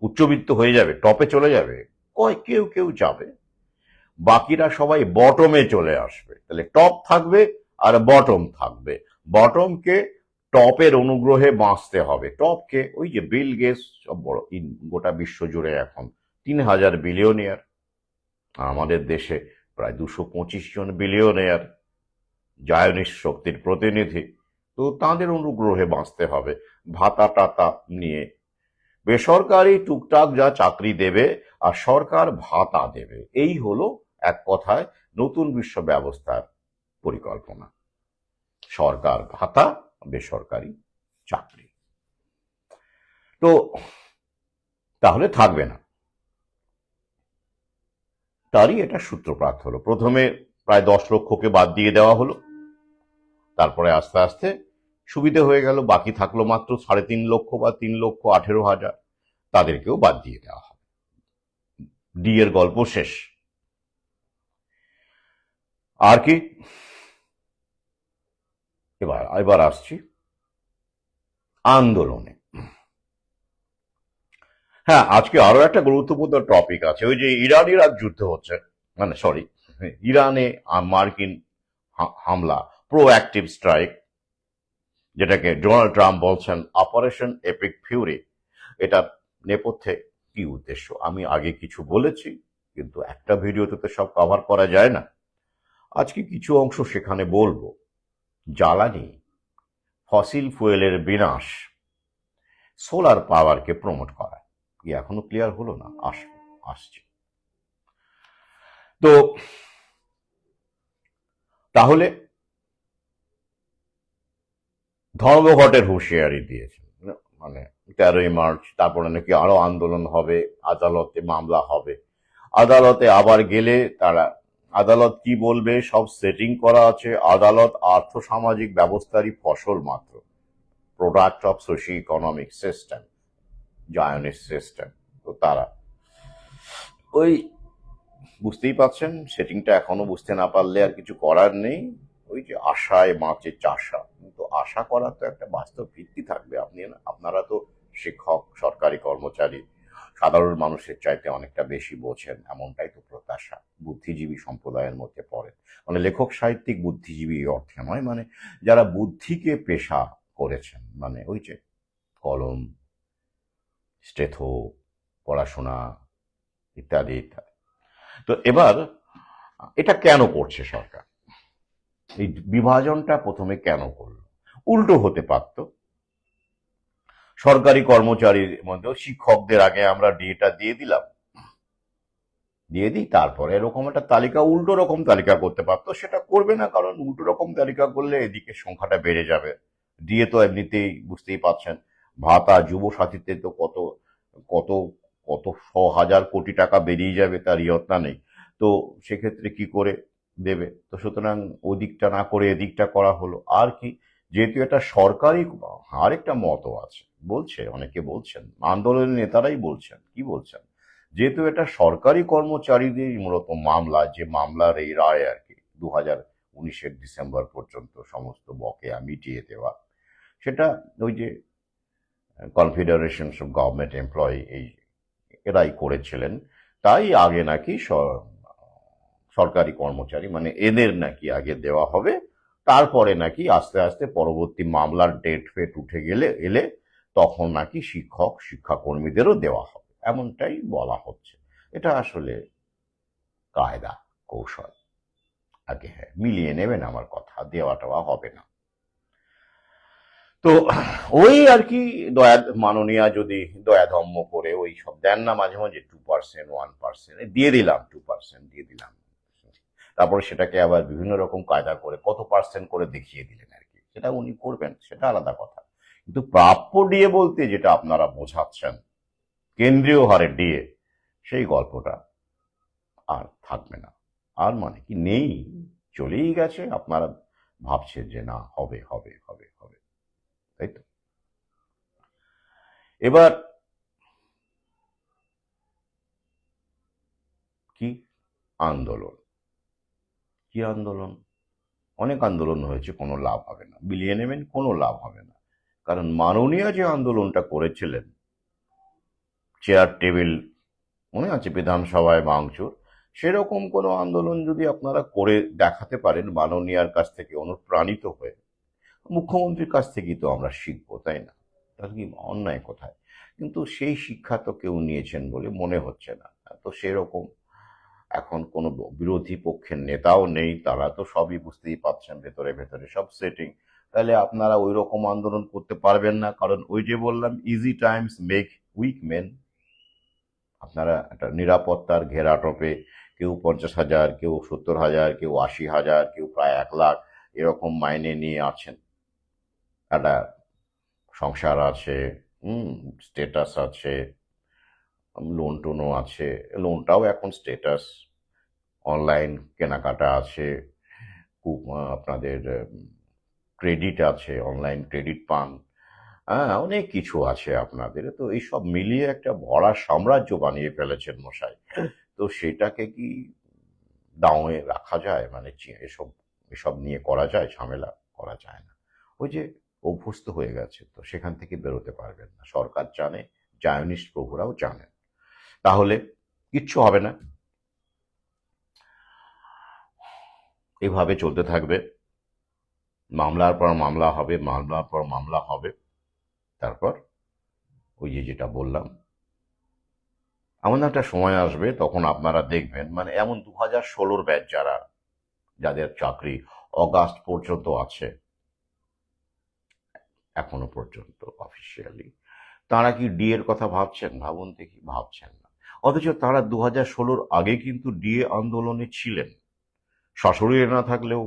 উচ্চবিত্ত হয়ে যাবে, টপে চলে যাবে? কেউ কেউ যাবে, বাকিরা সবাই বটমে চলে আসবে। তাহলে টপ থাকবে আর বটম থাকবে। বটমকে টপের অনুগ্রহে বাঁচতে হবে। টপকে ওই যে বিল গেটস, সব বড় গোটা বিশ্ব জুড়ে এখন 3,000 বিলিয়নিয়ার, আমাদের দেশে প্রায় 225 জন বিলিয়নিয়ার, জায়নিস্ট শক্তির প্রতিনিধি। তো তাদের অনুগ্রহে বাঁচতে হবে, ভাতা টাতা নিয়ে। বেসরকারি টুকটাক যা চাকরি দেবে, আর সরকার ভাতা দেবে। এই হলো এক কথায় নতুন বিশ্ব ব্যবস্থার পরিকল্পনা। সরকার ভাতা, বেসরকারি চাকরি। তো তাহলে থাকবে না, তারই এটা সূত্রপাত হলো। প্রথমে প্রায় 10 লক্ষকে বাদ দিয়ে দেওয়া হলো, তারপরে আস্তে আস্তে সুবিধে হয়ে গেল, বাকি থাকলো মাত্র 3.5 লক্ষ বা 3,18,000, তাদেরকেও বাদ দিয়ে দেওয়া হবে। ডি এর গল্প শেষ। আর কি, এবার আসছি আন্দোলনে। হ্যাঁ, আজকে আরো একটা গুরুত্বপূর্ণ টপিক আছে, ওই যে ইরান ইরাক যুদ্ধ হচ্ছে, মানে সরি, ইরানে মার্কিন হামলা, প্রোঅ্যাক্টিভ স্ট্রাইক, যেটাকে ডোনাল্ড ট্রাম্প বলছেন অপারেশন এপিক ফিউরি। এটা নেপথ্যে কি উদ্দেশ্য আমি আগে কিছু বলেছি, কিন্তু একটা ভিডিওতে তো সব কভার করা যায় না। আজকে কিছু অংশ সেখানে বলবো। জ্বালানি, ফসিল ফুয়েলের বিনাশ, সোলার পাওয়ারকে প্রমোট করা, কি এখনো ক্লিয়ার হলো না? আসছে। তো তাহলে ধর্মঘটের হুঁশিয়ারি দিয়েছে, মানে 13ই মার্চ, তারপরে নাকি আরো আন্দোলন হবে, আদালতে মামলা হবে। আদালতে আবার গেলে তারা, আদালত কি বলবে সব সেটিং করা আছে। আদালত আর্থসামাজিক ব্যবস্থারই ফসল মাত্র, product of socio economic system, Zionist system. তো তারা ওই বুঝতেই পাচ্ছেন, সেটিংটা এখনো বুঝতে না পারলে আর কিছু করার নেই। ওই যে আশায় মাছে চাষা, কিন্তু আশা করার তো একটা বাস্তব ভিত্তি থাকবে। আপনারা তো শিক্ষক, সরকারি কর্মচারী, সাধারণ মানুষের চাইতে অনেকটা বেশি বোঝেন, এমনটাই তো প্রত্যাশা। বুদ্ধিজীবী সম্প্রদায়ের মধ্যে পড়ে, মানে লেখক সাহিত্যিক বুদ্ধিজীবী এই অর্থে নয়, মানে যারা বুদ্ধিকে পেশা করেছেন, মানে ওই যে কলম, স্টেথো, পড়াশোনা ইত্যাদি ইত্যাদি। তো এবার এটা কেন করছে সরকার? এই বিভাজনটা প্রথমে কেন করলো? উল্টো হতে পারত। সরকারি কর্মচারীর মধ্যে শিক্ষকদের আগে আমরা ডিএটা দিয়ে দিলাম, দিয়ে দিই, তারপরে এরকম একটা তালিকা, উল্টো রকম তালিকা করতে পারতো। সেটা করবে না, কারণ উল্টো রকম তালিকা করলে এদিকে সংখ্যাটা বেড়ে যাবে। দিয়ে তো এমনিতেই বুঝতেই পাচ্ছেন, ভাতা, যুব সাথীতে তো কত কত কত 100,000 কোটি টাকা বেরিয়ে যাবে, তার ইয়ত্তা নেই। তো সেক্ষেত্রে কি করে দেবে। তো সুতরাং ওদিকটা না করে এদিকটা করা হলো। আর কি, যেহেতু এটা সরকারি, আরেকটা মতও আছে, বলছে, অনেকে বলছেন, আন্দোলনের নেতারাই বলছেন, কি বলছেন, যেহেতু এটা সরকারি কর্মচারীদের মূলত মামলা, যে মামলার এই রায় আর কি 2019-এর ডিসেম্বর পর্যন্ত সমস্ত বকেয়া মিটিয়ে দেওয়া, সেটা ওই যে কনফেডারেশন অফ গভর্নমেন্ট এমপ্লয়ি এই এরাই করেছিলেন। তাই আগে নাকি সরকারি কর্মচারী মানে এদের নাকি আগে দেওয়া হবে, তারপরে নাকি আস্তে আস্তে পরবর্তী মামলার ডেট ফেট উঠে এলে তখন নাকি শিক্ষাকর্মীদেরও দেওয়া হবে, এমনটাই বলা হচ্ছে। এটা আসলে কায়দা, কৌশল। আগে হ্যাঁ, মিলিয়ে নেবেন আমার কথা, দেওয়া টেওয়া হবে না। তো ওই আর কি, মাননীয়া যদি দয়াধম্ম করে ওই সব দেন না, মাঝে মাঝে 2%, 1% দিয়ে দিলাম, 2% দিয়ে দিলাম, তারপরে সেটাকে আবার বিভিন্ন রকম কায়দা করে কত পার্সেন্ট করে দেখিয়ে দিলেন আর কি, সেটা উনি করবেন, সেটা আলাদা কথা। কিন্তু প্রাপ্য ডিএ বলতে যেটা আপনারা বোঝাচ্ছেন, কেন্দ্রীয় হারে ডিএ, সেই গল্পটা আর থাকবে না। আর মানে কি নেই, চলেই গেছে। আপনারা ভাবছেন যে না, হবে হবে হবে হবে, তাই তো। এবার কি আন্দোলন, কি আন্দোলন, অনেক আন্দোলন হয়েছে, কোনো লাভ হবে না, বিলিয়ে নেবেন, কোনো লাভ হবে না। কারণ মাননীয় যে আন্দোলনটা করেছিলেন, চেয়ার টেবিল মনে আছে বিধানসভায় ভাঙচুর, সেরকম কোনো আন্দোলন যদি আপনারা করে দেখাতে পারেন মাননীয়ার কাছ থেকে অনুপ্রাণিত হয়ে, মুখ্যমন্ত্রীর কাছ থেকেই তো আমরা শিখবো, তাই না? তাহলে কি অন্যায় কোথায়? কিন্তু সেই শিক্ষা তো কেউ নিয়েছেন বলে মনে হচ্ছে না। তো সেরকম এখন কোনো বিরোধী পক্ষের নেতাও নেই, তারা তো সবই বুঝতেই পারছেন, ভেতরে ভেতরে সব সেটিং। তাহলে আপনারা ওই রকম আন্দোলন করতে পারবেন না, কারণ ওই যে বললাম, easy times make weak men. আপনারা একটা নিরাপত্তার ঘেরাটোপে কেউ 50,000, কেউ 70,000, কেউ 80,000, কেউ প্রায় 1 লাখ এরকম মাইনে নিয়ে আছেন, একটা সংসার আছে, স্টেটাস আছে, লোন টোনও আছে, লোনটাও এখন স্টেটাস, অনলাইন কেনাকাটা আছে, আপনাদের ক্রেডিট আছে, অনলাইন ক্রেডিট পান, হ্যাঁ অনেক কিছু আছে আপনাদের। তো এইসব মিলিয়ে একটা ভরা সাম্রাজ্য বানিয়ে ফেলেছেন মশাই। তো সেটাকে কি দাঁওয়ে রাখা যায়? মানে এসব এসব নিয়ে করা যায় ঝামেলা? করা যায় না। ওই যে অভ্যস্ত হয়ে গেছে, তো সেখান থেকে বেরোতে পারবেন না। সরকার জানে, জায়নিস্ট প্রভুরাও জানেন। তাহলে কিচ্ছু হবে না, এভাবে চলতে থাকবে, মামলার পর মামলা হবে, মামলার পর মামলা হবে। তারপর ওই যে যেটা বললাম, এমন একটা সময় আসবে তখন আপনারা দেখবেন, মানে এমন 2016 ব্যাচ যাদের চাকরি অগাস্ট পর্যন্ত আছে এখনো পর্যন্ত অফিসিয়ালি, তারা কি ডি এর কথা ভাবছেন? ভাবুন দেখি, ভাবছেন না। অথচ তারা 2016-র আগে কিন্তু ডিএ আন্দোলনে ছিলেন, শাশুড়ি না থাকলেও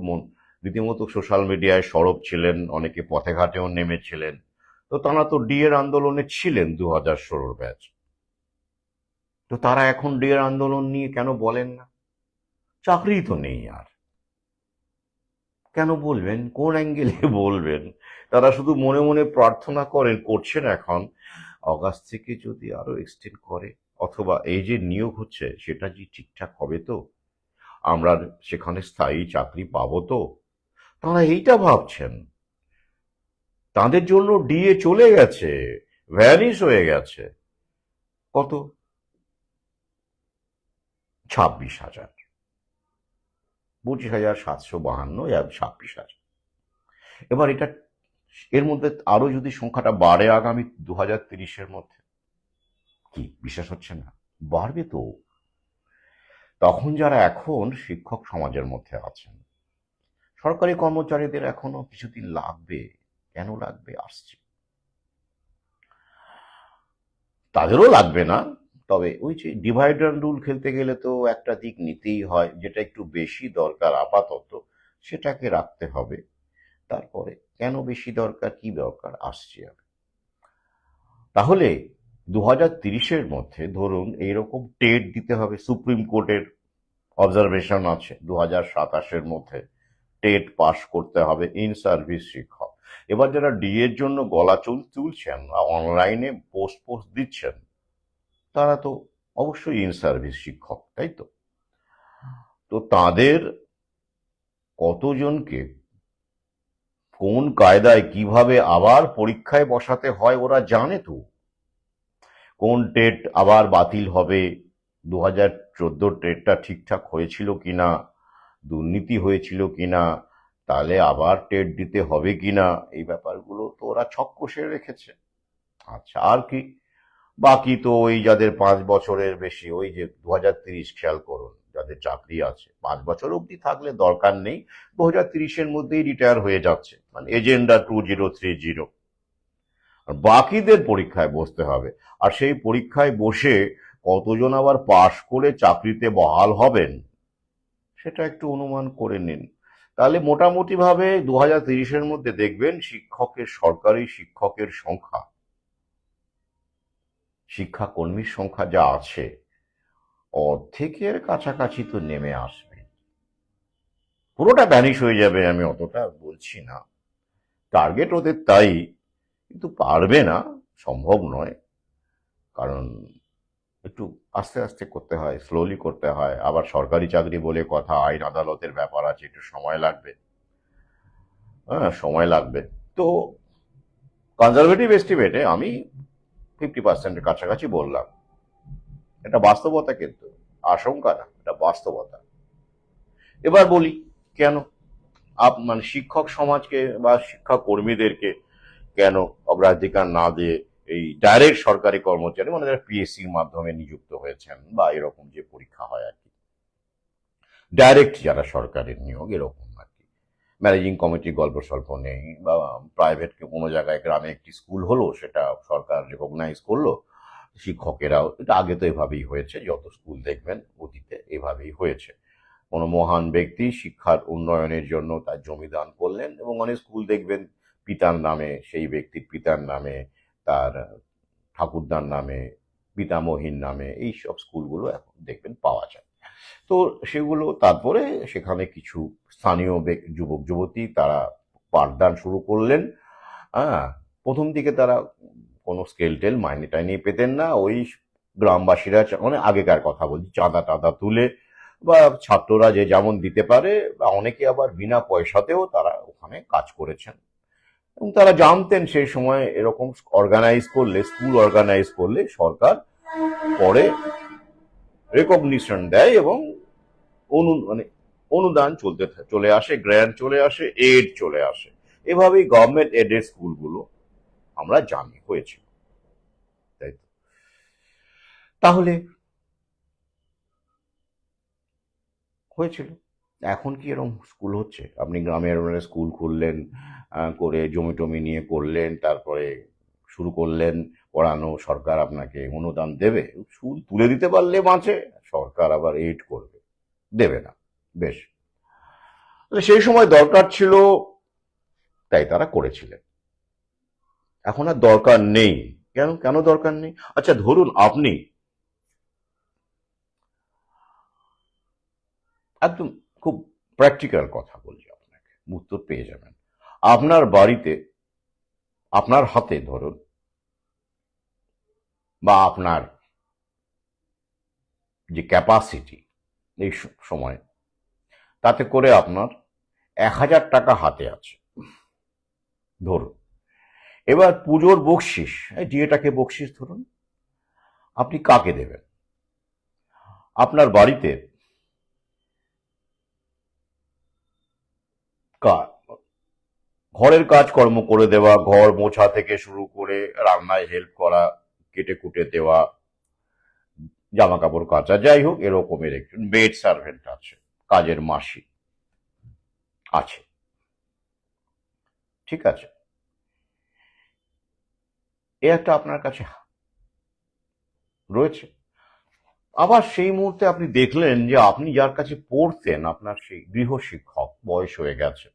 রীতিমতো সোশ্যাল মিডিয়ায় সরব ছিলেন, অনেকে পথে ঘাটেও নেমেছিলেন। তো তারা তো ডি এর আন্দোলনে ছিলেন 2016-র ব্যাচ। তো তারা এখন ডি এর আন্দোলন নিয়ে কেন বলেন না? চাকরিই তো নেই আর, কেন বলবেন? কোন অ্যাঙ্গেলে বলবেন? তারা শুধু মনে মনে প্রার্থনা করছেন এখন, অগাস্ট থেকে যদি আরো এক্সটেন্ড করে, অথবা এই যে নিয়োগ হচ্ছে সেটা যে ঠিকঠাক হবে তো, আমরা সেখানে স্থায়ী চাকরি পাবো তো, তারা এইটা ভাবছেন। তাদের জন্য ডিএ চলে গেছে, ভ্যানিশ হয়ে গেছে। কত? 26,000, 25,752, 26,000। এবার এটা, এর মধ্যে আরো যদি সংখ্যাটা বাড়ে আগামী 2030-এর মধ্যে, কি বিশ্বাস হচ্ছে না? বাড়বে তো। তখন যারা এখন শিক্ষক সমাজের মধ্যে আছেন, সরকারি কর্মচারীদের এখনো কিছুদিন লাগবে। কেন লাগবে? আসছে, তাদেরও লাগবে না। তবে ওই যে ডিভাইড অ্যান্ড রুল খেলতে গেলে তো একটা দিক নিতেই হয়, যেটা একটু বেশি দরকার আপাতত সেটাকে রাখতে হবে। তারপরে কেন বেশি দরকার, কি দরকার, আসছে আমি। তাহলে 2030-এর মধ্যে ধরুন এইরকম টেট দিতে হবে সুপ্রিম কোর্টের অবজারভেশন আছে 2027-এর মধ্যে টেট পাস করতে হবে ইন সার্ভিস শিক্ষক। এবার যারা ডিএর জন্য গলা তুলছেন অনলাইনে পোস্ট দিচ্ছেন, তারা তো অবশ্যই ইন সার্ভিস শিক্ষক, তাই তো? তো তাদের কতজনকে কোন কায়দায় কিভাবে আবার পরীক্ষায় বসাতে হয় ওরা জানে তো। কোন টেট আবার বাতিল হবে, 2014 টেটটা ঠিকঠাক হয়েছিল কিনা, দুর্নীতি হয়েছিল কিনা, তাহলে আবার টেট দিতে হবে কিনা, এই ব্যাপারগুলো তো ওরা ছক কষে রেখেছে। আচ্ছা, আর কি বাকি? তো ওই যাদের 5 বছরের বেশি, ওই যে 2030 খেয়াল করুন, যাদের চাকরি আছে 5 বছর অবধি থাকলে দরকার নেই, 2030-এর মধ্যেই রিটায়ার হয়ে যাচ্ছে, মানে এজেন্ডা 2030। আর বাকিদের পরীক্ষায় বসতে হবে, আর সেই পরীক্ষায় বসে কতজন আবার পাশ করে চাকরিতে বহাল হবেন সেটা একটু অনুমান করে নিন। তাহলে মোটামুটি ভাবে 2030-এর মধ্যে দেখবেন সরকারি শিক্ষকের সংখ্যা, শিক্ষাকর্মীর সংখ্যা যা আছে অর্ধেকের কাছাকাছি তো নেমে আসবে, পুরোটা ভ্যানিশ হয়ে যাবে আমি অতটা বলছি না, টার্গেট ওদের তাই, কিন্তু পারবে না, সম্ভব নয়, কারণ একটু আস্তে আস্তে করতে হয়, স্লোলি করতে হয়, আবার সরকারি চাকরি বলে কথা, আইন আদালতের ব্যাপার আছে, একটু সময় লাগবে। হ্যাঁ, সময় লাগবে। তো কনজারভেটিভ এস্টিমেটে আমি 50%-এর কাছাকাছি বললাম। এটা বাস্তবতা, কিন্তু আশঙ্কা না, এটা বাস্তবতা। এবার বলি কেন মানে শিক্ষক সমাজকে বা শিক্ষা কর্মীদেরকে কেন অগ্রাধিকার না দিয়ে এই ডাইরেক্ট সরকারি কর্মচারী, মানে যারা পিএসসির মাধ্যমে নিযুক্ত হয়েছেন বা এরকম যে পরীক্ষা হয় আর কি, ডাইরেক্ট যারা সরকারের নিয়োগ এরকম আর কি, ম্যানেজিং কমিটির গল্প স্বল্প নেই, বা প্রাইভেট কোনো জায়গায় গ্রামে একটি স্কুল হলো, সেটা সরকার রেকগনাইজ করলো, শিক্ষকেরাও, এটা আগে তো এভাবেই হয়েছে, যত স্কুল দেখবেন অতীতে এভাবেই হয়েছে। কোনো মহান ব্যক্তি শিক্ষার উন্নয়নের জন্য তার জমি দান করলেন, এবং অনেক স্কুল দেখবেন পিতার নামে, সেই ব্যক্তির পিতার নামে, তার ঠাকুরদার নামে, পিতামহীর নামে, এই সব স্কুলগুলো এখন দেখবেন পাওয়া যায়। তো সেগুলো তারপরে সেখানে কিছু স্থানীয় যুবক যুবতী তারা পাঠদান শুরু করলেন। হ্যাঁ, প্রথম দিকে তারা কোনো স্কেল টেল মাইনে টাইনে পেতেন না, ওই গ্রামবাসীরা, মানে আগেকার কথা বলছি, চাঁদা টাদা তুলে বা ছাত্ররা যে যেমন দিতে পারে, বা অনেকে আবার বিনা পয়সাতেও তারা ওখানে কাজ করেছেন, এবং তারা জানতেন সেই সময় এরকম অর্গানাইজ করলে, স্কুল অর্গানাইজ করলে সরকার পরে রেকগনিশন দেয়, এবং মানে অনুদান চলে আসে, গ্র্যান্ট চলে আসে, এড চলে আসে। এভাবেই গভর্নমেন্ট এডেড স্কুলগুলো আমরা জানি হয়েছিল, তাই তো? তাহলে হয়েছিল, এখন কি এরকম স্কুল হচ্ছে? আপনি গ্রামের স্কুল খুললেন, করে জমি টমি নিয়ে করলেন, তারপরে শুরু করলেন পড়ানো, সরকার আপনাকে অনুদান দেবে, স্কুল তুলে দিতে পারলে বাঁচে, সরকার আবার এইড করবে, দেবে না। বেশ, সেই সময় দরকার ছিল, তাই তারা করেছিলেন। এখন আর দরকার নেই। কেন কেন দরকার নেই? আচ্ছা, ধরুন আপনি একদম খুব প্র্যাকটিক্যাল কথা বলছি আপনাকে, উত্তর পেয়ে যাবেন। আপনার বাড়িতে, আপনার হাতে ধরুন, বা আপনার যে ক্যাপাসিটি এই সময়, তাতে করে আপনার 1,000 টাকা হাতে আছে ধরুন। এবার পুজোর বকশিস, এটাকে বকশিস ধরুন, আপনি কাকে দেবেন? আপনার বাড়িতে ঘরের কাজকর্ম করে দেওয়া, ঘর মোছা থেকে শুরু করে রান্নায় হেল্প করা, কেটে কুটে দেওয়া, জামা কাপড় কাচা, যাই হোক, এরকমের একজন মেড সার্ভেন্ট আছে, কাজের মাসি আছে, ঠিক আছে? এ একটা আপনার কাছে রয়েছে। আবার সেই মুহূর্তে আপনি দেখলেন যে আপনি যার কাছে পড়তেন, আপনার সেই গৃহশিক্ষক বয়স হয়ে গেছে,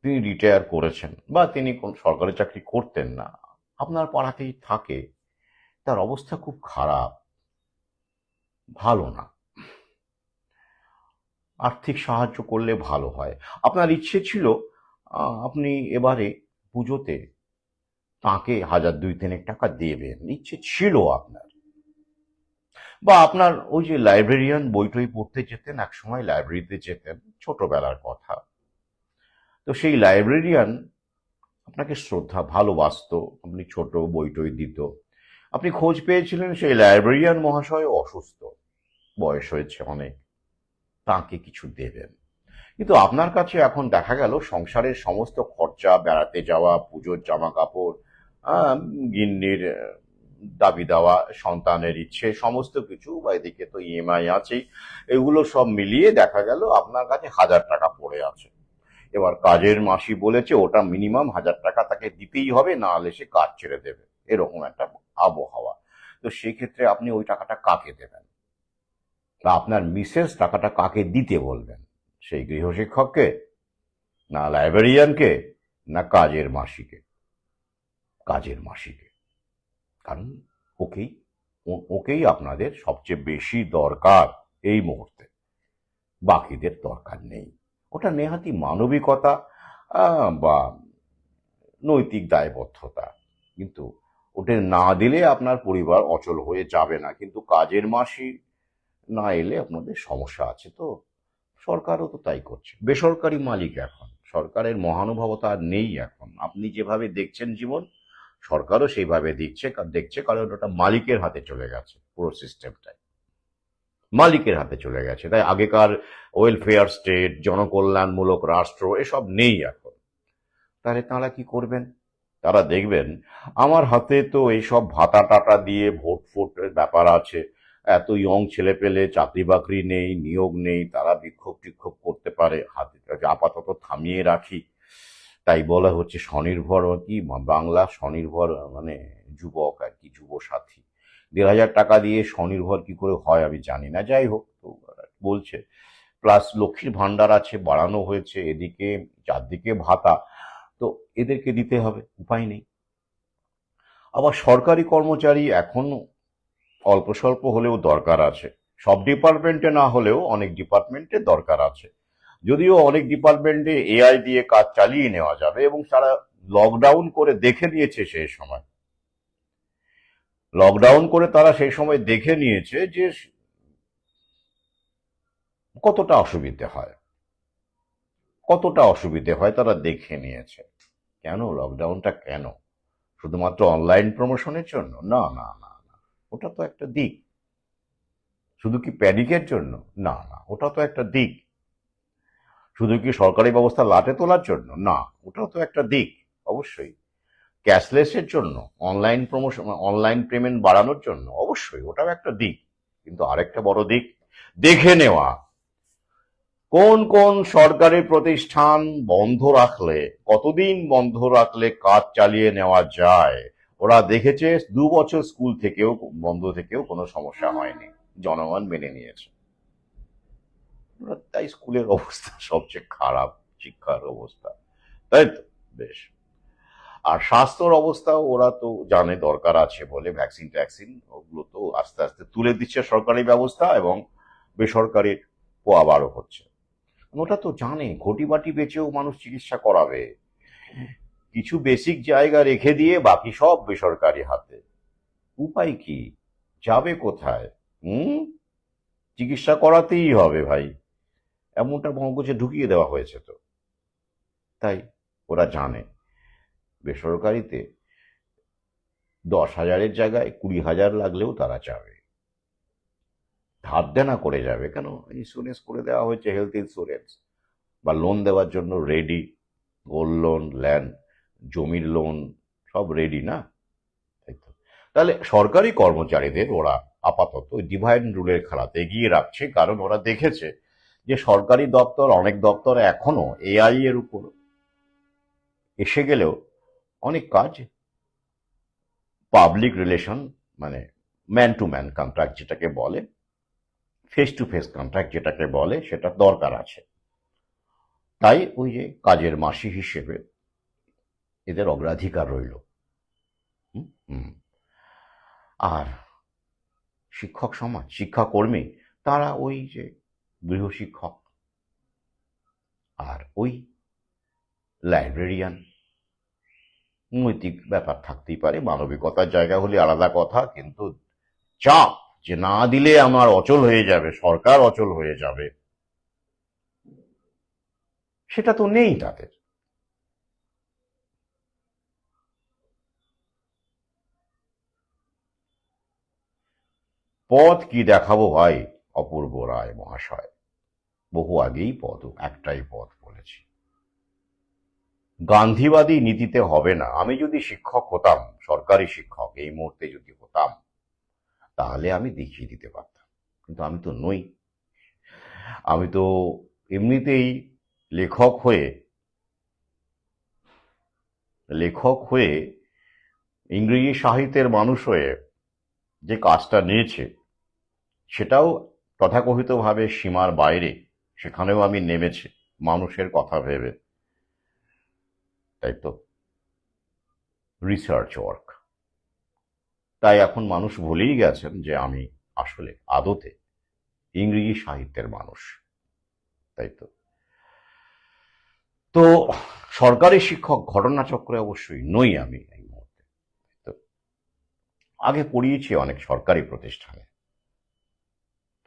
তিনি রিটায়ার করেছেন, বা তিনি কোন সরকারি চাকরি করতেন না, আপনার পাড়াতেই থাকে, তার অবস্থা খুব খারাপ, ভালো না, আর্থিক সাহায্য করলে ভালো হয়। আপনার ইচ্ছে ছিল আপনি এবারে পুজোতে তাঁকে 1,000-2,000 টাকা দেবেন, ইচ্ছে ছিল আপনার। বা আপনার ওই যে লাইব্রেরিয়ান বই টই পড়তে যেতেন, একসময় লাইব্রেরিতে যেতেন, ছোটবেলার কথা। তো সেই লাইব্রেরিয়ান আপনাকে শ্রদ্ধা ভালোবাসতো, আপনি ছোট, বই টই দিত। আপনি খোঁজ পেয়েছিলেন সেই লাইব্রেরিয়ান মহাশয় অসুস্থ, বয়স হয়েছে অনেক, তাঁকে কিছু দেবেন। কিন্তু আপনার কাছে এখন দেখা গেল সংসারের সমস্ত খরচা, বেড়াতে যাওয়া, পুজোর জামা কাপড়, গিন্নির দাবি দেওয়া, সন্তানের ইচ্ছে, সমস্ত কিছু, বা এদিকে তো ইএমআই আছেই, এগুলো সব মিলিয়ে দেখা গেল আপনার কাছে 1,000 টাকা পড়ে আছে। এবার কাজের মাসি বলেছে ওটা মিনিমাম 1,000 টাকা তাকে দিতেই হবে, না হলে সে কাজ ছেড়ে দেবে, এরকম একটা আবহাওয়া। তো সেক্ষেত্রে আপনি ওই টাকাটা কাকে দেবেন, বা আপনার মিসেস টাকাটা কাকে দিতে বলবেন? সেই গৃহশিক্ষককে, না লাইব্রেরিয়ানকে, না কাজের মাসিকে? কাজের মাসিকে। কারণ ওকেই ওকেই আপনাদের সবচেয়ে বেশি দরকার এই মুহূর্তে, বাকিদের দরকার নেই। ওটা নেহাতি মানবিকতা বা নৈতিক দায়বদ্ধতা, কিন্তু ওটা না দিলে আপনার পরিবার অচল হয়ে যাবে না, কিন্তু কাজের মাসি না এলে আপনাদের সমস্যা আছে। তো সরকারও তো তাই করছে, বেসরকারি মালিক এখন, সরকারের মহানুভবতা আর নেই এখন। আপনি যেভাবে দেখছেন জীবন, সরকারও সেইভাবে দেখছে, কারণ ওটা মালিকের হাতে চলে গেছে, পুরো সিস্টেমটাই মালিকের হাতে চলে গেছে। তাই আগেকার ওয়েলফেয়ার স্টেট, জনকল্যাণমূলক রাষ্ট্র এসব নেই এখন। তাহলে তাঁরা কি করবেন? তারা দেখবেন আমার হাতে তো এইসব ভাতা টাটা দিয়ে ভোট ফোটের ব্যাপার আছে, এত ইয়ং ছেলে পেলে, চাকরি বাকরি নেই, নিয়োগ নেই, তারা বিক্ষোভ টিক্ষোভ করতে পারে, হাতে আপাতত থামিয়ে রাখি। তাই বলা হচ্ছে স্বনির্ভর, কি বাংলা স্বনির্ভর মানে যুবক আর কি, যুব সাথী। 1,500 টাকা দিয়ে স্বনির্ভর কি করে হয় আমি জানি না, যাই হোক, তো বলছে। প্লাস লক্ষ্মীর ভান্ডার আছে, বাড়ানো হয়েছে, এদিকে চারদিকে ভাতা, তো এদেরকে দিতে হবে, উপায় নেই। আবার সরকারি কর্মচারী এখন অল্প স্বল্প হলেও দরকার আছে, সব ডিপার্টমেন্টে না হলেও অনেক ডিপার্টমেন্টে দরকার আছে। যদিও অনেক ডিপার্টমেন্টে এআই দিয়ে কাজ চালিয়ে নেওয়া যাবে, এবং তারা লকডাউন করে দেখে নিয়েছে সেই সময়, লকডাউন করে তারা সেই সময় দেখে নিয়েছে যে কতটা অসুবিধে হয়, কতটা অসুবিধে হয় তারা দেখে নিয়েছে। কেন লকডাউনটা কেন? শুধুমাত্র অনলাইন প্রমোশনের জন্য? না না না না, ওটা তো একটা দিক। শুধু কি প্যানিকের জন্য? না না, ওটা তো একটা দিক। শুধু কি সরকারি ব্যবস্থা লাটে তোলার জন্য? না, ওটাও তো একটা দিক, অবশ্যই। ক্যাশলেসের জন্য, অনলাইন প্রমোশন, অনলাইন পেমেন্ট বাড়ানোর জন্য, অবশ্যই ওটাও একটা দিক। কিন্তু আরেকটা বড় দিক, দেখে নেওয়া কোন কোন সরকারি প্রতিষ্ঠান বন্ধ রাখলে, কতদিন বন্ধ রাখলে কাজ চালিয়ে নেওয়া যায়। ওরা দেখেছে 2 বছর স্কুল থেকেও, বন্ধ থেকেও কোনো সমস্যা হয়নি, জনগণ মেনে নিয়েছে। তাই স্কুলের অবস্থা সবচেয়ে খারাপ, শিক্ষার অবস্থা, তাই তো? বেশ। আর স্বাস্থ্যর অবস্থাও ওরা তো জানে দরকার আছে বলে, ভ্যাকসিন ট্যাকসিন ওগুলো তো আস্তে আস্তে তুলে দিচ্ছে সরকারি ব্যবস্থা, এবং বেসরকারির আবারও হচ্ছে। ওটা তো জানে ঘটি বাটি বেচেও মানুষ চিকিৎসা করাবে, কিছু বেসিক জায়গা রেখে দিয়ে বাকি সব বেসরকারি হাতে। উপায় কি? যাবে কোথায়? হুম, চিকিৎসা করাতেই হবে ভাই, এমনটা মগজে ঢুকিয়ে দেওয়া হয়েছে তো। তাই ওরা জানে বেসরকারিতে 10,000-এর জায়গায় 20,000 লাগলেও তারা চাবে, ধার দেনা করে যাবে। কেন? ইন্স্যুরেন্স করে দেওয়া হয়েছে, হেলথ ইন্স্যুরেন্স, বা লোন দেওয়ার জন্য রেডি, গোল্ড লোন, ল্যান্ড, জমির লোন, সব রেডি না? তাই তো। তাহলে সরকারি কর্মচারীদের ওরা আপাতত ডিভাইড রুলের খেলাতে এগিয়ে রাখছে, কারণ ওরা দেখেছে যে সরকারি দপ্তর, অনেক দপ্তর এখনো এআই এর উপর এসে গেলেও অনেক কাজ পাবলিক রিলেশন, মানে ম্যান টু ম্যান কন্ট্রাক্ট যেটাকে বলে, ফেস টু ফেস কন্ট্রাক্ট যেটাকে বলে, সেটা দরকার আছে। তাই ওই যে কাজের মাসি হিসেবে এদের অগ্রাধিকার রইল। হুম হুম। আর শিক্ষক সমাজ, শিক্ষাকর্মী, তারা ওই যে গৃহশিক্ষক, আর ওই লাইব্রেরিয়ান। নৈতিক ব্যাপার থাকতেই পারে, মানবিকতার জায়গা হলে আলাদা কথা, কিন্তু চাপ যে না দিলে আমার অচল হয়ে যাবে, সরকার অচল হয়ে যাবে, সেটা তো নেই তাদের। পথ কি দেখাবো ভাই অপূর্ব রায় মহাশয়, বহু আগেই পথ একটাই পথ বলেছি। গান্ধীবাদী নীতিতে হবে না। আমি যদি শিক্ষক হতাম, সরকারি শিক্ষক এই মুহূর্তে যদি হতাম, তাহলে আমি দেখিয়ে দিতে পারতাম, কিন্তু আমি তো নই। আমি তো এমনিতেই লেখক হয়ে লেখক হয়ে ইংরেজি সাহিত্যের মানুষ হয়ে যে কাজটা নিয়েছে, সেটাও তথাকথিতভাবে সীমার বাইরে। সেখানেও আমি নেমেছি মানুষের কথা ভেবে, তাই তো, রিসার্চ ওয়ার্ক। তাই এখন মানুষ ভুলেই গেছেন যে আমি আসলে আদতে ইংরেজি সাহিত্যের মানুষ, তাই তো। তো সরকারি শিক্ষক ঘটনাচক্রে অবশ্যই নই আমি এই মুহূর্তে। তো আগে পড়িয়েছি অনেক সরকারি প্রতিষ্ঠানে,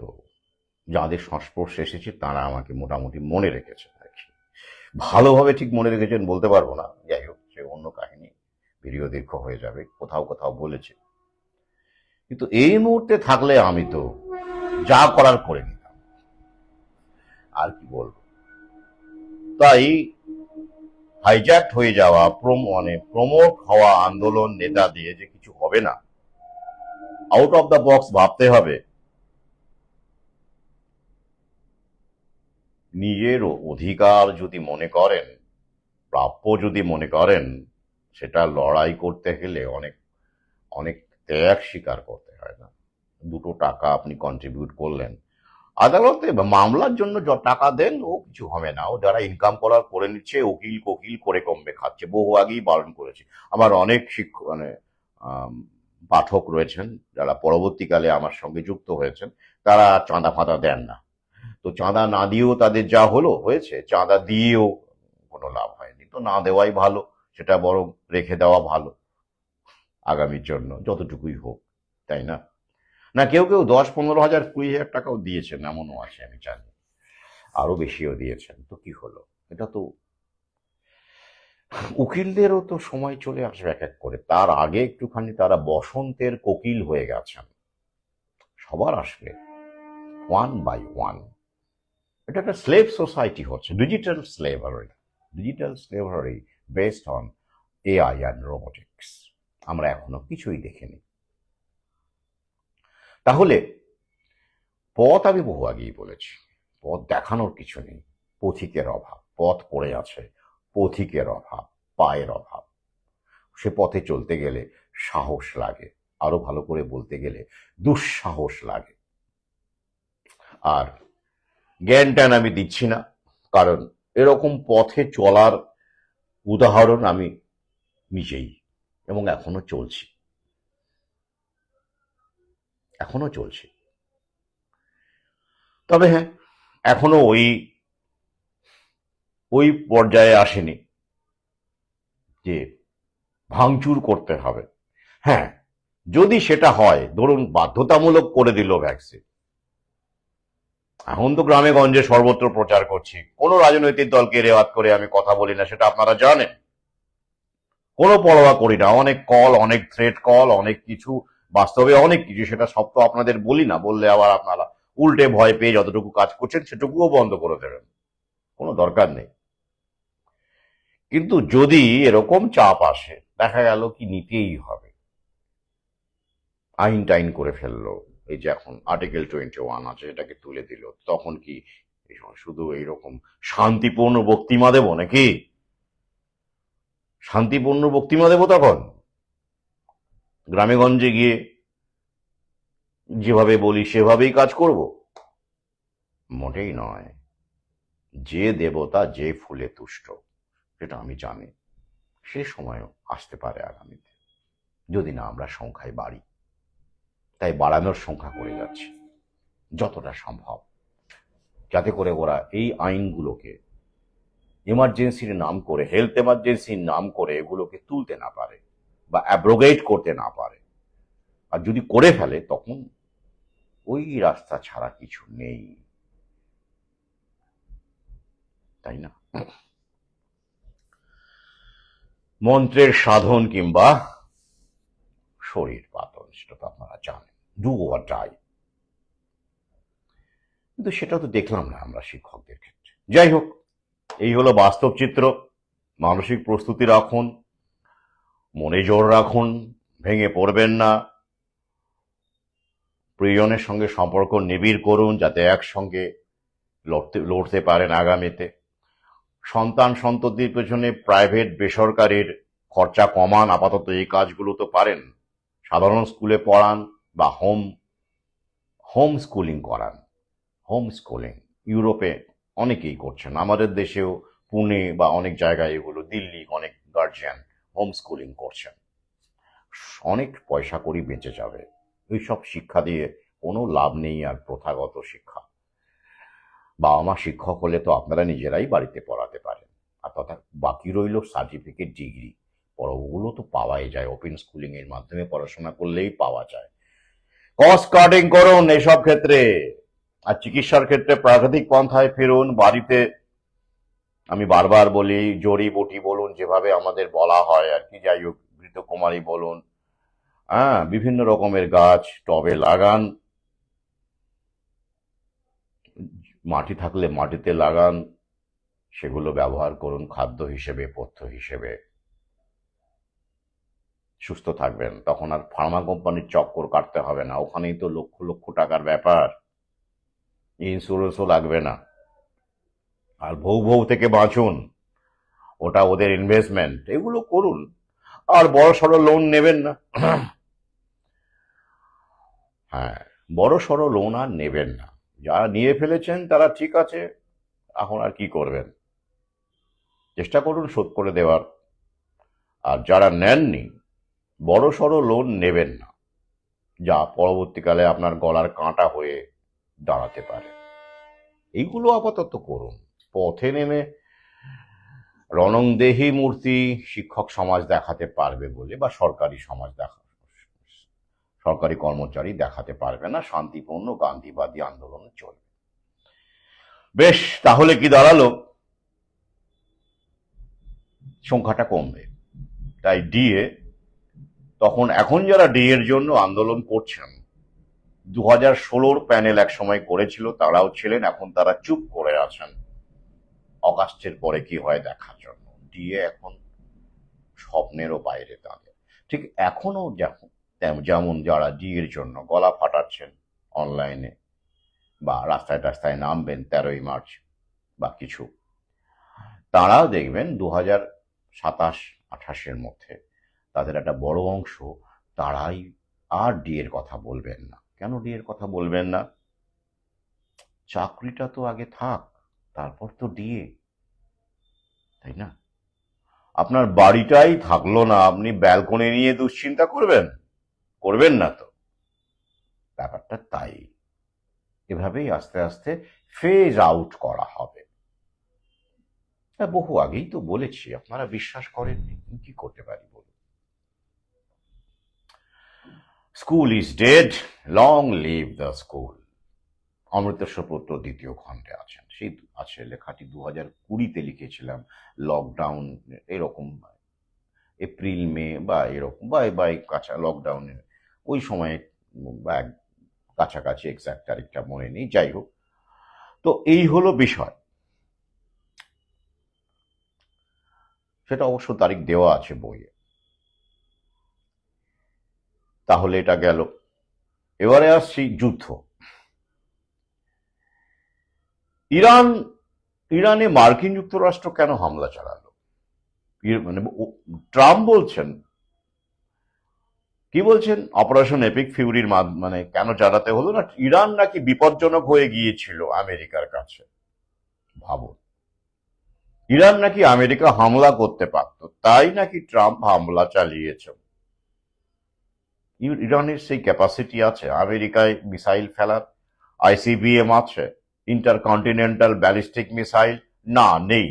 তো যাদের সংস্পর্শে এসেছি তারা আমাকে মোটামুটি মনে রেখেছে আর কি। ভালোভাবে ঠিক মনে রেখেছেন বলতে পারবো না, যাই হোক সে অন্য কাহিনী, ভিডিও দীর্ঘ হয়ে যাবে, কোথাও কোথাও বলেছে। কিন্তু এই মুহূর্তে থাকলে আমি তো যা করার করে নিতাম, আর কি বলবো। তাই হাইজ্যাক্ট হয়ে যাওয়া প্রমোট হওয়া আন্দোলন নেতা দিয়ে যে কিছু হবে না, আউট অফ দ্য বক্স ভাবতে হবে। নিজের অধিকার যদি মনে করেন, প্রাপ্য যদি মনে করেন, সেটা লড়াই করতে গেলে অনেক অনেক ত্যাগ স্বীকার করতে হয়। না, 2 টাকা আপনি কন্ট্রিবিউট করলেন, আদালতে মামলার জন্য যত টাকা দেন ও কিছু হবে না, ও যারা ইনকাম করার করে নিচ্ছে, উকিল কোকিল করে কমবে খাচ্ছে, বহু আগেই বারণ করেছে। আমার অনেক শিক্ষক পাঠক রয়েছেন যারা পরবর্তীকালে আমার সঙ্গে যুক্ত হয়েছেন, তারা চাঁদা ফাঁদা দেন না। তো চাঁদা না দিয়েও তাদের যা হলো হয়েছে, চাঁদা দিয়েও কোনো লাভ হয়নি, তো না দেওয়াই ভালো, সেটা বরং রেখে দেওয়া ভালো আগামীর জন্য, যতটুকুই হোক, তাই না? না, কেউ কেউ 10-15 হাজার 20,000 টাকাও দিয়েছেন, এমনও আছে আমি জানি, আরো বেশিও দিয়েছেন। তো কি হলো, এটা তো উকিলদেরও তো সময় চলে আসবে এক এক করে, তার আগে একটুখানি তারা বসন্তের কোকিল হয়ে গেছেন, সবার আসবে ওয়ান বাই ওয়ান। এটা একটা স্লেভ সোসাইটি হচ্ছে, digital slavery based on AI and robotics. আমরা এখনো কিছুই দেখিনি। তাহলে পথ আমি বহু আগেই বলেছি, পথ দেখানোর কিছু নেই, পথিকের অভাব, পথ পড়ে আছে, পথিকের অভাব, পায়ের অভাব। সে পথে চলতে গেলে সাহস লাগে, আরো ভালো করে বলতে গেলে দুঃসাহস লাগে। আর জ্ঞান ট্যান আমি দিচ্ছি না, কারণ এরকম পথে চলার উদাহরণ আমি নিজেই, এবং এখনো চলছি। তবে হ্যাঁ, এখনো ওই পর্যায়ে আসেনি যে ভাঙচুর করতে হবে। হ্যাঁ, যদি সেটা হয়, ধরুন বাধ্যতামূলক করে দিল ভ্যাকসিন, এখন তো গ্রামে গঞ্জে সর্বত্র প্রচার করছি, কোন রাজনৈতিক দলকে রেওয়াত করে আমি কথা বলি না, সেটা আপনারা জানেন, কোনো পরোয়া করি না। অনেক কল, অনেক থ্রেট কল, অনেক কিছু, বাস্তবে অনেক কিছু, সেটা সব তো আপনাদের বলি না, বললে আবার আপনারা উল্টে ভয় পেয়ে যতটুকু কাজ করছেন সেটুকুও বন্ধ করে দেবেন, কোনো দরকার নেই। কিন্তু যদি এরকম চাপ আসে, দেখা গেল কি নিতেই হবে, আইন টাইন করে ফেললো, এই যে এখন আর্টিকেল 21 আছে এটাকে তুলে দিল, তখন কি শুধু এইরকম শান্তিপূর্ণ বক্তৃতা দেবো নাকি? শান্তিপূর্ণ বক্তৃতা দেবো তখন গ্রামে গঞ্জে গিয়ে যেভাবে বলি সেভাবেই কাজ করব? মোটেই নয়। যে দেবতা যে ফুলে তুষ্ট, সেটা আমি জানি, সে সময়ও আসতে পারে আগামীতে, যদি না আমরা সংখ্যায় বাড়ি। তাই বাড়ানোর সংখ্যা করে যাচ্ছি যতটা সম্ভব, যাতে করে ওরা এই আইনগুলোকে এমার্জেন্সির নাম করে, হেলথ এমার্জেন্সির নাম করে এগুলোকে তুলতে না পারে বা অ্যাব্রোগেট করতে না পারে, আর যদি করে ফেলে তখন ওই রাস্তা ছাড়া কিছু নেই, তাই না? মন্ত্রের সাধন কিংবা শরীর পাতন, সেটা তো আপনারা জানেন, ডু অর ডাই। কিন্তু সেটা তো দেখলাম না আমরা শিক্ষকদের ক্ষেত্রে। যাই হোক, এই হলো বাস্তব চিত্র। মানসিক প্রস্তুতি রাখুন, মনে জোর রাখুন, ভেঙে পড়বেন না, প্রিয়জনের সঙ্গে সম্পর্ক নিবিড় করুন যাতে একসঙ্গে লড়তে পারেন আগামীতে। সন্তান সন্ততির পেছনে প্রাইভেট বেসরকারির খরচা কমান, আপাতত এই কাজগুলো তো পারেন। সাধারণ স্কুলে পড়ান বা হোম স্কুলিং করান। হোম স্কুলিং ইউরোপে অনেকেই করছেন, আমাদের দেশেও পুনে বা অনেক জায়গায় এগুলো, দিল্লি অনেক গার্জিয়ান হোম স্কুলিং করছেন। অনেক পয়সা করি বেঁচে যাবে। এইসব শিক্ষা দিয়ে কোনো লাভ নেই। আর প্রথাগত শিক্ষা, বাবা মা শিক্ষক হলে তো আপনারা নিজেরাই বাড়িতে পড়াতে পারেন, আর তথা বাকি রইল সার্টিফিকেট, ডিগ্রি, ওগুলো তো পাওয়াই যায়, ওপেন স্কুলিং এর মাধ্যমে পড়াশোনা করলেই পাওয়া যায়। কস্ট কাটিং করুন এসব ক্ষেত্রে। আর চিকিৎসার ক্ষেত্রে প্রাকৃতিক পন্থায় ফিরুন। বাড়িতে আমি বারবার বলি, জড়িবুটি বলুন, যেভাবে আমাদের বলা হয় আর কি, যাই হোক, ঘৃতকুমারী বলুন, হ্যাঁ, বিভিন্ন রকমের গাছ টবে লাগান, মাটি থাকলে মাটিতে লাগান, সেগুলো ব্যবহার করুন খাদ্য হিসেবে, পথ্য হিসেবে। সুস্থ থাকবেন, তখন আর ফার্মা কোম্পানির চক্কর কাটতে হবে না, ওখানেই তো লক্ষ লক্ষ টাকার ব্যাপার, ইন্স্যুরেন্সও লাগবে না। আর ভৌ থেকে বাঁচুন, ওটা ওদের ইনভেস্টমেন্ট, এগুলো করুন। আর বড় সড়ো লোন নেবেন না। হ্যাঁ, বড় সড়ো লোন আর নেবেন না। যারা নিয়ে ফেলেছেন তারা ঠিক আছে, এখন আর কি করবেন, চেষ্টা করুন শোধ করে দেওয়ার। আর যারা নেননি, বড় সড়ো লোন নেবেন না, যা পরবর্তীকালে আপনার গলার কাঁটা হয়ে দাঁড়াতে পারে। এইগুলো আপাতত করুন। পথে নেমে রণংদেহী মূর্তি শিক্ষক সমাজ দেখাতে পারবে বলে, বা সরকারি কর্মচারী দেখাতে পারবে না, শান্তিপূর্ণ গান্ধীবাদী আন্দোলন চলবে। বেশ, তাহলে কি দাঁড়ালো? সংখ্যাটা কমবে। তাই ডিএ, তখন এখন যারা ডিএ এর জন্য আন্দোলন করছেন, 2016 প্যানেল এক সময় করেছিল, তারাও ছিলেন, এখন তারা চুপ করে আছেন অগাস্টের পরে কি হয় দেখার জন্য। ডিএ এখন স্বপ্নেরও বাইরে তাদের। ঠিক এখনো যেমন যারা ডিএর জন্য গলা ফাটাচ্ছেন অনলাইনে বা রাস্তায় টাস্তায় নামবেন 13ই মার্চ বা কিছু, তারাও দেখবেন 2027-28-এর মধ্যে তাদের একটা বড় অংশ, তারাই আর ডিএর কথা বলবেন না। কেন ডিএর কথা বলবেন না? চাকরিটা তো আগে থাক, তারপর তো ডিএ, তাই না? আপনার বাড়িটাই থাকলো না, আপনি ব্যালকনি নিয়ে দুশ্চিন্তা করবেন না তো। ব্যাপারটা তাই, এভাবেই আস্তে আস্তে ফেজ আউট করা হবে। বহু আগেই তো বলেছি, আপনারা বিশ্বাস করেননি, কি করতে পারি বলুন? School is dead, long live the school. Amriteshwar পত্র 2য় খণ্ডে আছেন, সেই আছে লেখাটি 2020-তে লিখেছিলাম। লকডাউন এরকম এপ্রিল মে বা এরকম বা কাঁচা লকডাউনে ওই সময়ে, বা কাছাকাছি, এক্সাক্ট তারিখটা মনে নেই, যাই হোক। তো এই হলো বিষয়, সেটা অবশ্য তারিখ দেওয়া আছে বইয়ে। তাহলে এটা গেল। এবারে আসছি যুদ্ধ। ইরানে মার্কিন যুক্তরাষ্ট্র কেন হামলা চালালো? মানে ট্রাম্প বলছেন, কি বলছেন, অপারেশন এপিক ফিউরির মানে কেন চালাতে হলো না, ইরান নাকি বিপজ্জনক হয়ে গিয়েছিল আমেরিকার কাছে। ভাবুন, ইরান নাকি আমেরিকা হামলা করতে পারত, তাই নাকি ট্রাম্প হামলা চালিয়েছে। ইরানের সেই ক্যাপাসিটি আছে আমেরিকায় মিসাইল ফেলার? আইসিবিএম আছে, ইন্টারকন্টিনেন্টাল ব্যালিস্টিক মিসাইল? না, নেই।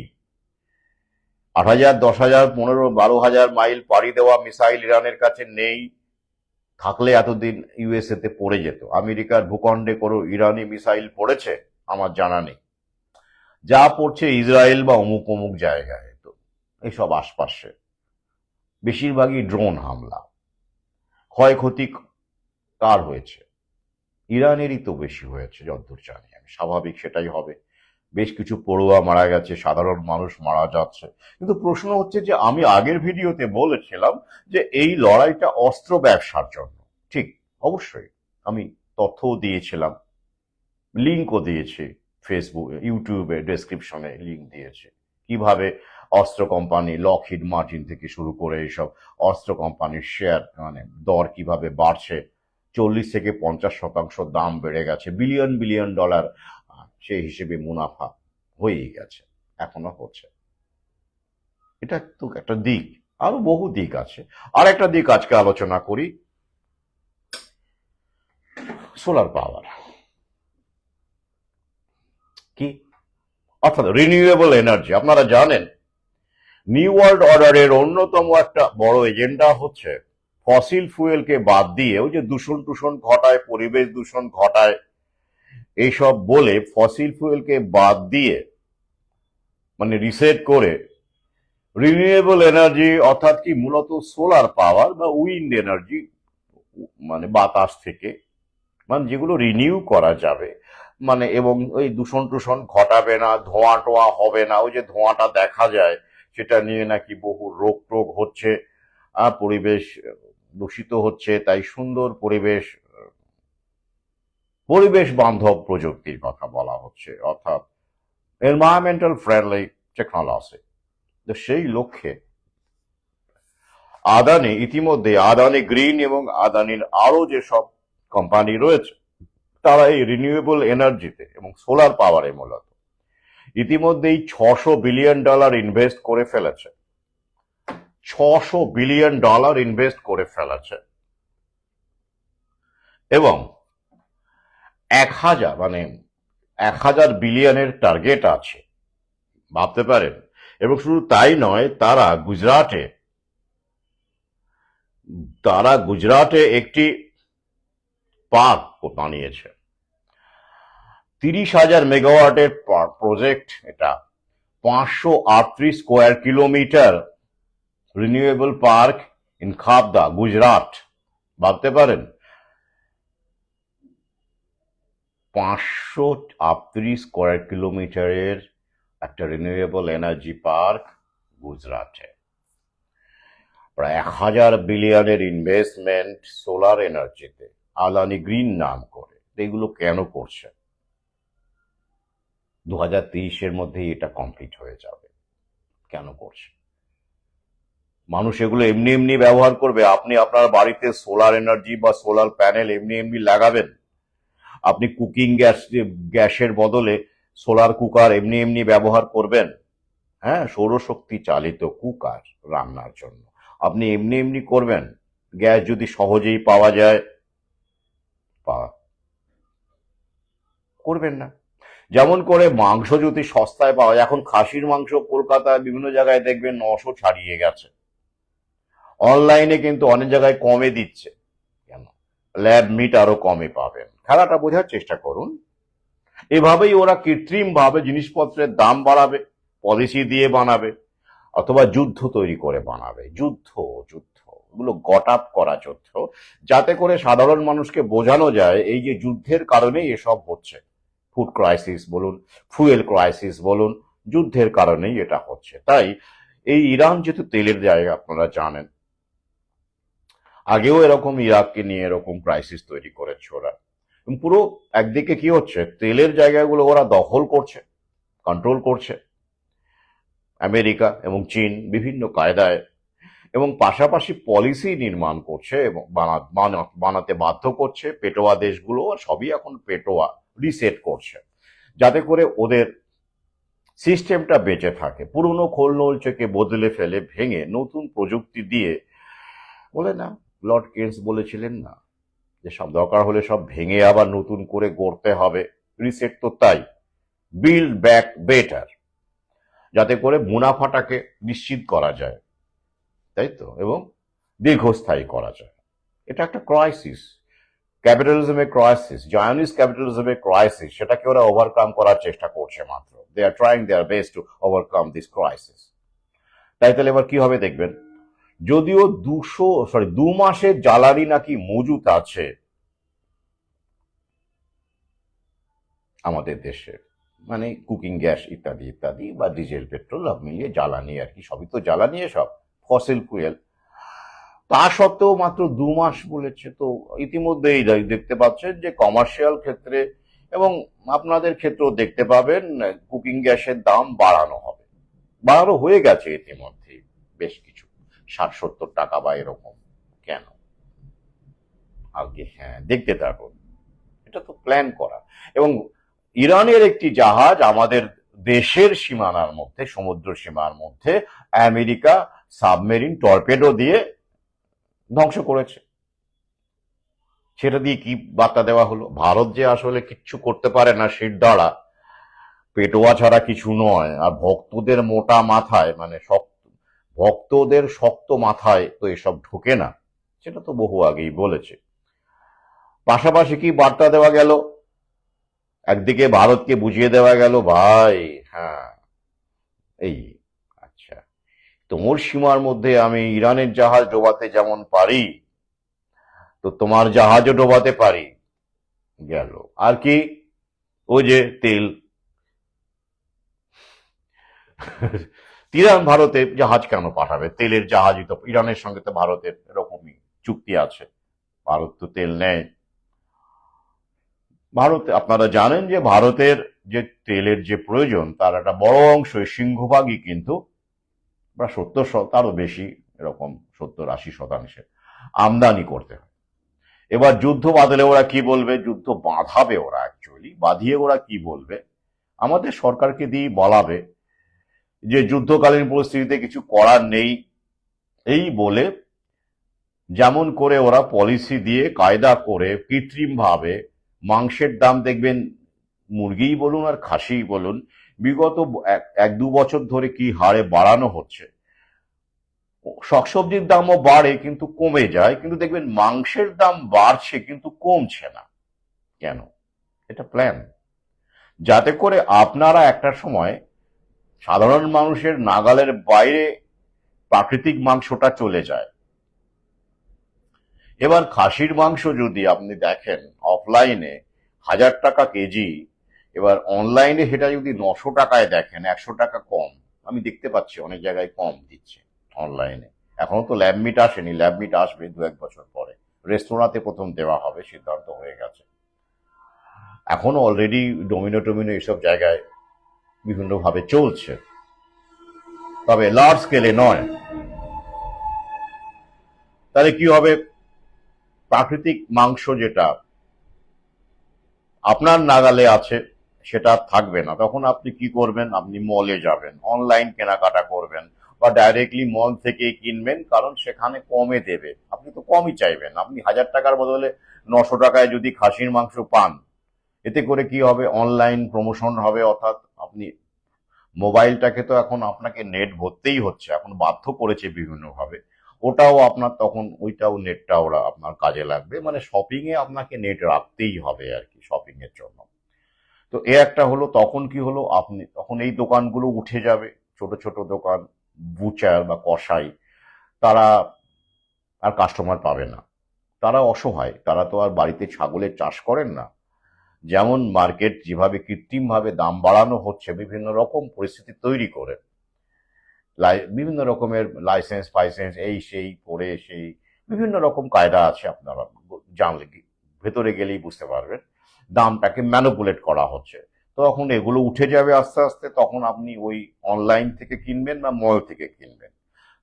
8,000, 10,000, 15, 12,000 মাইল পাড়ি দেওয়া মিসাইল ইরানের কাছে নেই। থাকলে এতদিন ইউএসএ তে পড়ে যেত। আমেরিকার ভূখণ্ডে কোনো ইরানি মিসাইল পড়েছে আমার জানা নেই। যা পড়ছে ইসরায়েল বা অমুক অমুক জায়গায়, তো এইসব আশপাশে বেশিরভাগই ড্রোন হামলা। ক্ষয়ক্ষতি কার হয়েছে? ইরানেরই তো বেশি হয়েছে যতদূর জানি আমি। স্বাভাবিক সেটাই হবে। বেশ কিছু পড়ুয়া মারা গেছে, সাধারণ মানুষ মারা যাচ্ছে। কিন্তু প্রশ্ন হচ্ছে যে আমি আগের ভিডিওতে বলেছিলাম যে এই লড়াইটা অস্ত্র ব্যবসার জন্য। ঠিক, অবশ্যই আমি তথ্যও দিয়েছিলাম, লিঙ্কও দিয়েছি, ফেসবুক ইউটিউবে ডেসক্রিপশনে লিঙ্ক দিয়েছি কিভাবে অস্ত্র কোম্পানি লকহিড মার্টিন থেকে শুরু করে এইসব অস্ত্র কোম্পানির শেয়ার দর কিভাবে বাড়ছে। 40 থেকে 50% দাম বেড়ে গেছে, বিলিয়ন বিলিয়ন ডলার সেই হিসেবে মুনাফা হয়েই গেছে, এখনো হচ্ছে। এটা তো একটা দিক, আরো বহু দিক আছে। আর একটা দিক আজকে আলোচনা করি, সোলার পাওয়ার কি, অর্থাৎ রিনিউয়েবল এনার্জি। আপনারা জানেন নিউ ওয়ার্ল্ড অর্ডারের অন্যতম একটা বড় এজেন্ডা হচ্ছে ফসিল ফুয়েলকে বাদ দিয়ে, ওই যে দূষণ টূষণ ঘটায়, পরিবেশ দূষণ ঘটায়, এইসব বলে ফসিল ফুয়েলকে বাদ দিয়ে রিসেট করে রিনিউয়েবল এনার্জি, অর্থাৎ কি মূলত সোলার পাওয়ার বা উইন্ড এনার্জি, বাতাস থেকে, যেগুলো রিনিউ করা যাবে, এবং ওই দূষণ টূষণ ঘটাবে না, ধোঁয়া টোয়া হবে না। ওই যে ধোঁয়াটা দেখা যায় সেটা নিয়ে নাকি বহু রোগ টোগ হচ্ছে, পরিবেশ দূষিত হচ্ছে। তাই সুন্দর পরিবেশ, পরিবেশ বান্ধব প্রযুক্তির কথা বলা হচ্ছে, অর্থাৎ এনভায়রনমেন্টাল ফ্রেন্ডলি টেকনোলজি। তো সেই লক্ষ্যে আদানি ইতিমধ্যে, আদানি গ্রিন এবং আদানির আরো যেসব কোম্পানি রয়েছে, তারা এই রিনিউয়েবল এনার্জিতে এবং সোলার পাওয়ারে মূলত ইতিমধ্যেই $600 বিলিয়ন ইনভেস্ট করে ফেলেছে। $600 বিলিয়ন ইনভেস্ট করে ফেলেছে এবং 1,000 বিলিয়নের টার্গেট আছে, ভাবতে পারেন। এবং শুধু তাই নয়, তারা গুজরাটে একটি পার্ক বানিয়েছে। 30,000 মেগাওয়াটের প্রজেক্ট এটা। 538 square kilometre renewable park in Khavda, Gujarat. ভাবতে পারেন, 538 স্কোয়ার কিলোমিটারের একটা রিনিউয়েবল এনার্জি পার্ক গুজরাটে। প্রায় 1,000 বিলিয়নের ইনভেস্টমেন্ট সোলার এনার্জিতে, আদানি গ্রিন নাম করে। এগুলো কেন করছে? 2030-এর মধ্যেই এটা কমপ্লিট হয়ে যাবে। কেন করছে? মানুষ এগুলো এমনি এমনি ব্যবহার করবে? আপনি আপনার বাড়িতে সোলার এনার্জি বা সোলার প্যানেল এমনি এমনি লাগাবেন? আপনি কুকিং গ্যাসের বদলে সোলার কুকার এমনি এমনি ব্যবহার করবেন? হ্যাঁ, সৌরশক্তি চালিত কুকার রান্নার জন্য আপনি এমনি এমনি করবেন? গ্যাস যদি সহজেই পাওয়া যায়, করবেন না। যেমন করে মাংস যদি সস্তায় পাওয়া যায়, এখন খাসির মাংস কলকাতায় বিভিন্ন জায়গায় দেখবেন 900 ছাড়িয়ে গেছে। অনলাইনে কিন্তু অনেক জায়গায় কমে দিচ্ছে। কেন? ল্যাব মিট আরো কমে পাবেন। খেলাটা বোঝার চেষ্টা করুন। এভাবেই ওরা কৃত্রিম ভাবে জিনিসপত্রের দাম বাড়াবে, পলিসি দিয়ে বানাবে, অথবা যুদ্ধ তৈরি করে বানাবে। যুদ্ধ যুদ্ধ এগুলো গট আপ করা যুদ্ধ, যাতে করে সাধারণ মানুষকে বোঝানো যায় এই যে যুদ্ধের কারণেই এসব হচ্ছে। ফুড ক্রাইসিস বলুন, ফুয়েল ক্রাইসিস বলুন, যুদ্ধের কারণেই এটা হচ্ছে। তাই এই ইরান যেহেতু তেলের জায়গা, আপনারা জানেন, আগেও এরকম ইরাককে নিয়ে এরকম ক্রাইসিস তৈরি করেছে ওরা। পুরো একদিকে কি হচ্ছে, তেলের জায়গাগুলো ওরা দখল করছে, কন্ট্রোল করছে আমেরিকা এবং চীন বিভিন্ন কায়দায়, এবং পাশাপাশি পলিসি নির্মাণ করছে এবং বানাতে বাধ্য করছে পেটোয়া দেশগুলো। সবই এখন পেটোয়া, রিসেট করছে যাতে করে ওদের সিস্টেমটা বেঁচে থাকে। পুরনো খোলনলচেকে বদলে ফেলে, ভেঙে নতুন প্রযুক্তি দিয়ে, বলে না, লর্ড কেন্স বলেছিলেন না যে সব দরকার হলে সব ভেঙে আবার নতুন করে গড়তে হবে। রিসেট তো তাই, বিল্ড ব্যাক বেটার। যাতে করে মুনাফাটাকে নিশ্চিত করা যায়, তাই তো, এবং দীর্ঘস্থায়ী করা যায়। এটা একটা ক্রাইসিস, ক্যাপিটালিজমের ক্রাইসিস, জায়নিস্ট ক্যাপিটালিজমের ক্রাইসিস, সেটাকে ওরা ওভারকাম করার চেষ্টা করছে মাত্র। They are trying their best to overcome this crisis. তাই তাহলে এবার কি হবে দেখবেন, যদিও 2 মাসের জ্বালানি নাকি মজুত আছে আমাদের দেশে, মানে কুকিং গ্যাস ইত্যাদি ইত্যাদি, বা ডিজেল পেট্রোল সব মিলিয়ে জ্বালানি আর কি, সবই তো জ্বালানি, সব ফসিল ফুয়েল। তা সত্ত্বেও মাত্র 2 মাস বলেছে। তো ইতিমধ্যেই দেখতে পাচ্ছেন যে কমার্শিয়াল ক্ষেত্রে এবং আপনাদের ক্ষেত্রেও দেখতে পাবেন কুকিং গ্যাসের দাম বাড়ানো হবে, বাড়ানো হয়ে গেছে ইতিমধ্যে বেশ কিছু, 60-70 টাকা বা এরকম। কেন? আগে হ্যাঁ, দেখতে থাকুন, এটা তো প্ল্যান করা। এবং ইরানের একটি জাহাজ আমাদের দেশের সীমানার মধ্যে, সমুদ্র সীমার মধ্যে আমেরিকা সাবমেরিন টর্পেডো দিয়ে ধ্বংস করেছে। সেটা দিয়ে কি বার্তা দেওয়া হলো? ভারত যে আসলে কিচ্ছু করতে পারে না, শির দাঁড়া, পেটোয়া ছাড়া কিছু নয়, আর ভক্তদের মোটা মাথায়, মানে ভক্তদের শক্ত মাথায় তো এসব ঢোকে না, সেটা তো বহু আগেই বলেছে। পাশাপাশি কি বার্তা দেওয়া গেল? একদিকে ভারতকে বুঝিয়ে দেওয়া গেল, ভাই হ্যাঁ এই আচ্ছা, তোমার সীমার মধ্যে আমি ইরানের জাহাজ ডোবাতে যেমন পারি, তো তোমার জাহাজও ডোবাতে পারি। গেল। আর কি? ওই যে তেল, ইরান ভারতে জাহাজ কেন পাঠাবে? তেলের জাহাজই তো, ইরানের সঙ্গে তো ভারতের এরকমই চুক্তি আছে, ভারত তো তেল নেয়। ভারতে আপনারা জানেন যে ভারতের যে তেলের যে প্রয়োজন, তার একটা বড় অংশ, সিংহভাগই কিন্তু প্রায় 70, তারও বেশি, এরকম 70-80% আমদানি করতে হয়। এবার যুদ্ধ বাঁধলে ওরা কি বলবে? যুদ্ধ বাঁধাবে ওরা, অ্যাকচুয়ালি বাঁধিয়ে ওরা কি বলবে, আমাদের সরকারকে দিয়ে বলাবে যে যুদ্ধকালীন পরিস্থিতিতে কিছু করার নেই, এই বলে যেমন করে ওরা পলিসি দিয়ে কায়দা করে কৃত্রিম ভাবে মাংসের দাম দেখবেন, মুরগিই বলুন আর খাসিই বলুন, বিগত 1-2 বছর ধরে কি হারে বাড়ানো হচ্ছে। শাকসবজির দামও বাড়ে কিন্তু কমে যায়, কিন্তু দেখবেন মাংসের দাম বাড়ছে কিন্তু কমছে না। কেন? এটা প্ল্যান, যাতে করে আপনারা একটা সময় সাধারণ মানুষের নাগালের বাইরে প্রাকৃতিক মাংসটা চলে যায়। এবার খাসির মাংস যদি আপনি দেখেন অফলাইনে 1000 টাকা কেজি, এবার অনলাইনে সেটা যদি 900 টাকায় দেখেন, 100 টাকা কম। আমি দেখতে পাচ্ছি অনেক জায়গায় কম দিচ্ছে অনলাইনে। এখনো তো ল্যাব মিট আসেনি, ল্যাব মিট আসবে 2-1 বছর পরে, রেস্তোরাঁতে প্রথম দেওয়া হবে, সিদ্ধান্ত হয়ে গেছে। এখনো অলরেডি ডোমিনো টোমিনো এইসব জায়গায় বিভিন্নভাবে চলছে, তবে লার্জ স্কেলে নয়। তাহলে কি হবে? প্রাকৃতিক মাংস যেটা আপনার নাগালে আছে সেটা থাকবে না। তখন আপনি কি করবেন? আপনি মলে যাবেন, অনলাইন কেনাকাটা করবেন, বা ডাইরেক্টলি মল থেকে কিনবেন, কারণ সেখানে কমে দেবে। আপনি তো কমই চাইবেন, আপনি 1000 টাকার বদলে 900 টাকায় যদি খাসির মাংস পান, এতে করে কি হবে? অনলাইন প্রমোশন হবে, অর্থাৎ আপনি মোবাইলটাকে তো এখন আপনাকে নেট ভরতেই হচ্ছে, এখন বাধ্য করেছে বিভিন্নভাবে, ওটাও আপনার তখন ওইটাও নেটটা ওরা আপনার কাজে লাগবে, মানে শপিং এ আপনাকে নেট রাখতেই হবে আর কি, শপিং এর জন্য। তো এ একটা হলো। তখন কি হলো, আপনি তখন এই দোকানগুলো উঠে যাবে, ছোট ছোট দোকান, বুচার বা কসাই, তারা আর কাস্টমার পাবে না, তারা অসহায়, তারা তো আর বাড়িতে ছাগলের চাষ করেন না। যেমন মার্কেট যেভাবে কৃত্রিম ভাবে দাম বাড়ানো হচ্ছে বিভিন্ন রকম পরিস্থিতি তৈরি করে, বিভিন্ন রকমের লাইসেন্স ফাইসেন্স এই সেই করে, সেই বিভিন্ন রকম কায়দা আছে, আপনারা জানলে ভেতরে গেলেই বুঝতে পারবেন, দামটাকে ম্যানুপুলেট করা হচ্ছে। তখন এগুলো উঠে যাবে আস্তে আস্তে, তখন আপনি ওই অনলাইন থেকে কিনবেন বা মল থেকে কিনবেন।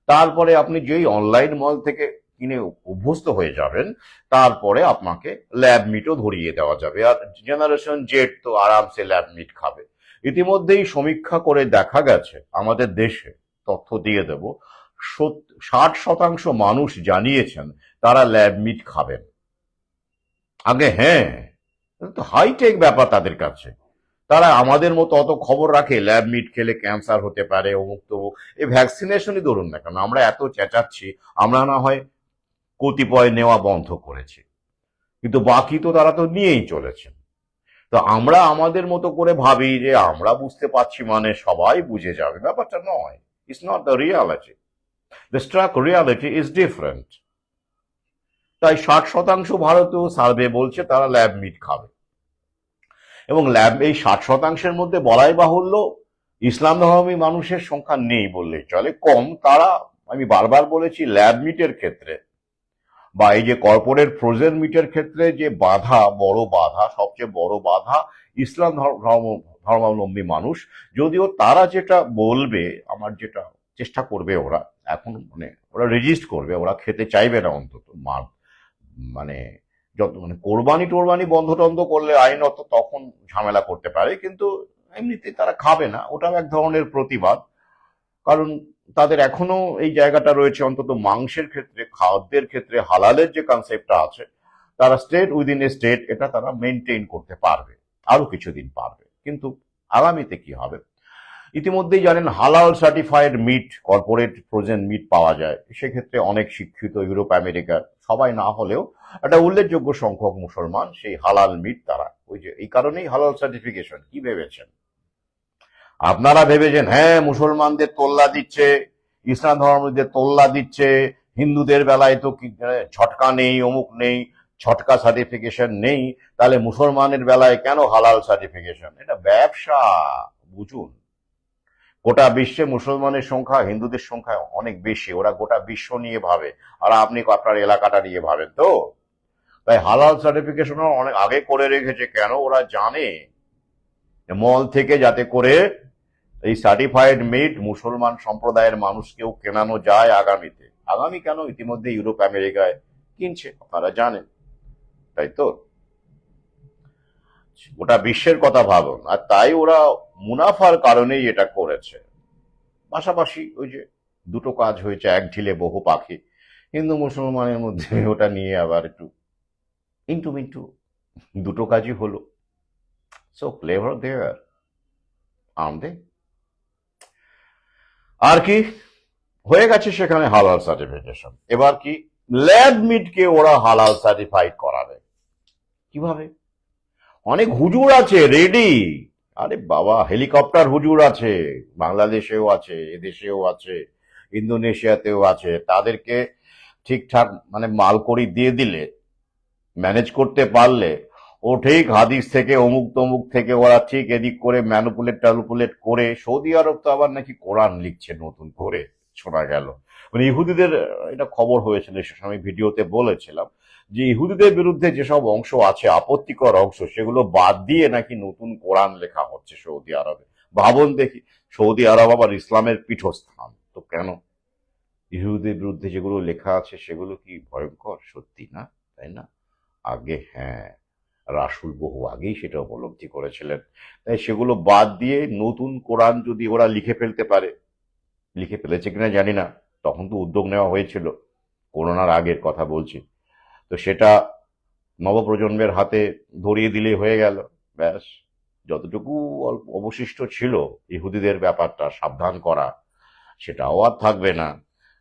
তারপরে আপনি যেই অনলাইন মল থেকে কিনে অভ্যস্ত হয়ে যাবেন, তারপরে আপনাকে ল্যাব মিটও ধরিয়ে দেওয়া যাবে, আর জেনারেশন জেড তো আরামসে ল্যাব মিট খাবে। ইতিমধ্যেই সমীক্ষা করে দেখা গেছে আমাদের দেশে, তথ্য দিয়ে দেব, 60% মানুষ জানিয়েছেন তারা ল্যাব মিট খাবেন। আগে হ্যাঁ, তো হাইটেক ব্যাপার তাদের কাছে, তারা আমাদের মতো অত খবর রাখে ল্যাব মিট খেলে ক্যান্সার হতে পারে, অমুক তমুক। এই ভ্যাকসিনেশনই ধরুন না কেন, আমরা এত চেঁচাচ্ছি, আমরা না হয় কতিপয় নেওয়া বন্ধ করেছি, কিন্তু বাকি তো তারা তো নিয়েই চলেছেন। তো আমরা আমাদের মতো করে ভাবি যে আমরা বুঝতে পারছি মানে সবাই বুঝে যাবে, ব্যাপারটা নয়। It's not the reality. The stark reality is different. তাই 60% ভারতীয় সার্ভে বলছে তারা ল্যাব মিট খাবে। এবং ল্যাব এই 60%-এর মধ্যে বলাই বাহুল্য ইসলাম ধর্মী মানুষের সংখ্যা নেই বললেই চলে, কম। তারা, আমি বারবার বলেছি, ল্যাব মিটের ক্ষেত্রে বা এই যে কর্পোরেট ফ্রোজেন মিটের ক্ষেত্রে যে বাধা, বড় বাধা, সবচেয়ে বড় বাধা ইসলাম ধর্মাবলম্বী মানুষ। যদিও তারা যেটা বলবে, আমার যেটা চেষ্টা করবে ওরা এখন, মানে ওরা রেজিস্ট করবে, ওরা খেতে চাইবে না অন্তত মানে যত মানে কোরবানি টোরবানি বন্ধ টন্ধ করলে আইনত তখন ঝামেলা করতে পারে, কিন্তু এমনিতে তারা খাবে না। ওটাও এক ধরনের প্রতিবাদ। কারণ তাদের এখনো এই জায়গাটা রয়েছে, অন্তত মাংসের ক্ষেত্রে, খাদ্যের ক্ষেত্রে হালালের যে কনসেপ্টটা আছে, তারা স্টেট উইদিন এ স্টেট এটা তারা মেনটেন করতে পারবে, আরো কিছুদিন পারবে। কিন্তু আগামীতে কি হবে? ইতিমধ্যেই জানেন হালাল certified meat, corporate frozen meat পাওয়া যায়। সেক্ষেত্রে অনেক শিক্ষিত ইউরোপ আমেরিকার, সবাই না হলেও একটা উল্লেখযোগ্য সংখ্যক মুসলমান সেই হালাল মিট তারা, ওই যে এই কারণেই হালাল সার্টিফিকেশন। কি ভেবেছেন আপনারা? ভেবেছেন হ্যাঁ মুসলমানদের তোল্লা দিচ্ছে, ইসলাম ধর্মীদের তোল্লা দিচ্ছে, হিন্দুদের বেলায় তো ছটকা নেই, অমুক নেই, ছটকা সার্টিফিকেশন নেই, তাহলে মুসলমানের বেলায় কেন হালাল সার্টিফিকেশন? এটা ব্যবসা, বুঝুন। গোটা বিশ্বে মুসলমানের সংখ্যা হিন্দুদের সংখ্যা অনেক বেশি, ওরা গোটা বিশ্ব নিয়ে ভাবে, আর আপনি আপনার এলাকাটা নিয়ে ভাবেন। তো তাই হালাল সার্টিফিকেশন অনেক আগে করে রেখেছে। কেন? ওরা জানে মল থেকে যাতে করে এই সার্টিফাইড মিট মুসলমান সম্প্রদায়ের মানুষকেও কেনানো যায় আগামীতে। আগামী কেন, ইতিমধ্যে ইউরোপ আমেরিকায় কিনছে, আপনারা জানেন, তাই তো? গোটা বিশ্বের কথা ভাবুন। আর তাই ওরা মুনাফার কারণেই এটা করেছে। পাশাপাশি ওই যে দুটো কাজ হয়েছে, এক ঢিলে বহু পাখি। হিন্দু মুসলমানের মধ্যে ওটা নিয়ে আবার একটু ইন্টু মিন্টু, দুটো কাজই হলো। সো ক্লেভার দেয়ার, আনন্দে। আর কি হয়ে গেছে সেখানে হালাল সার্টিফিকেশন। এবার কি ল্যাব মিটকে ওরা হালাল সার্টিফাইড করাবে কিভাবে? অনেক হুজুর আছে রেডি। আরে বাবা, হেলিকপ্টার হুজুর আছে, বাংলাদেশেও আছে, এদেশেও আছে, ইন্দোনেশিয়াতেও আছে। তাদেরকে ঠিকঠাক মানে মালকড়ি দিয়ে দিলে, ম্যানেজ করতে পারলে, ও ঠিক হাদিস থেকে অমুক তমুক থেকে ওরা ঠিক এদিক করে ম্যানুপুলেট ট্যানুপুলেট করে। সৌদি আরব তো আবার নাকি কোরআন লিখছে নতুন করে, শোনা গেল। মানে ইহুদিদের, এটা খবর হয়েছিল, সে সময় ভিডিওতে বলেছিলাম যে ইহুদিদের বিরুদ্ধে যেসব অংশ আছে, আপত্তিকর অংশ, সেগুলো বাদ দিয়ে নাকি নতুন কোরআন লেখা হচ্ছে সৌদি আরবে। ভাবুন দেখি, সৌদি আরব আবার ইসলামের পীঠস্থান, তো কেন ইহুদিদের বিরুদ্ধে যেগুলো লেখা আছে সেগুলো কি ভয়ঙ্কর? সত্যি না, তাই না? আগে হ্যাঁ, রাসূল বহু আগেই সেটা উপলব্ধি করেছিলেন। তাই সেগুলো বাদ দিয়ে নতুন কোরআন যদি ওরা লিখে ফেলতে পারে, লিখে ফেলেছে কিনা জানি না, তখন তো উদ্যোগ নেওয়া হয়েছিল, করোনার আগের কথা বলছি। তো সেটা নবপ্রজন্মের হাতে ধরিয়ে দিলেই হয়ে গেল, ব্যাস। যতটুকু অবশিষ্ট ছিল ইহুদিদের ব্যাপারটা সাবধান করা, সেটাও আর থাকবে না।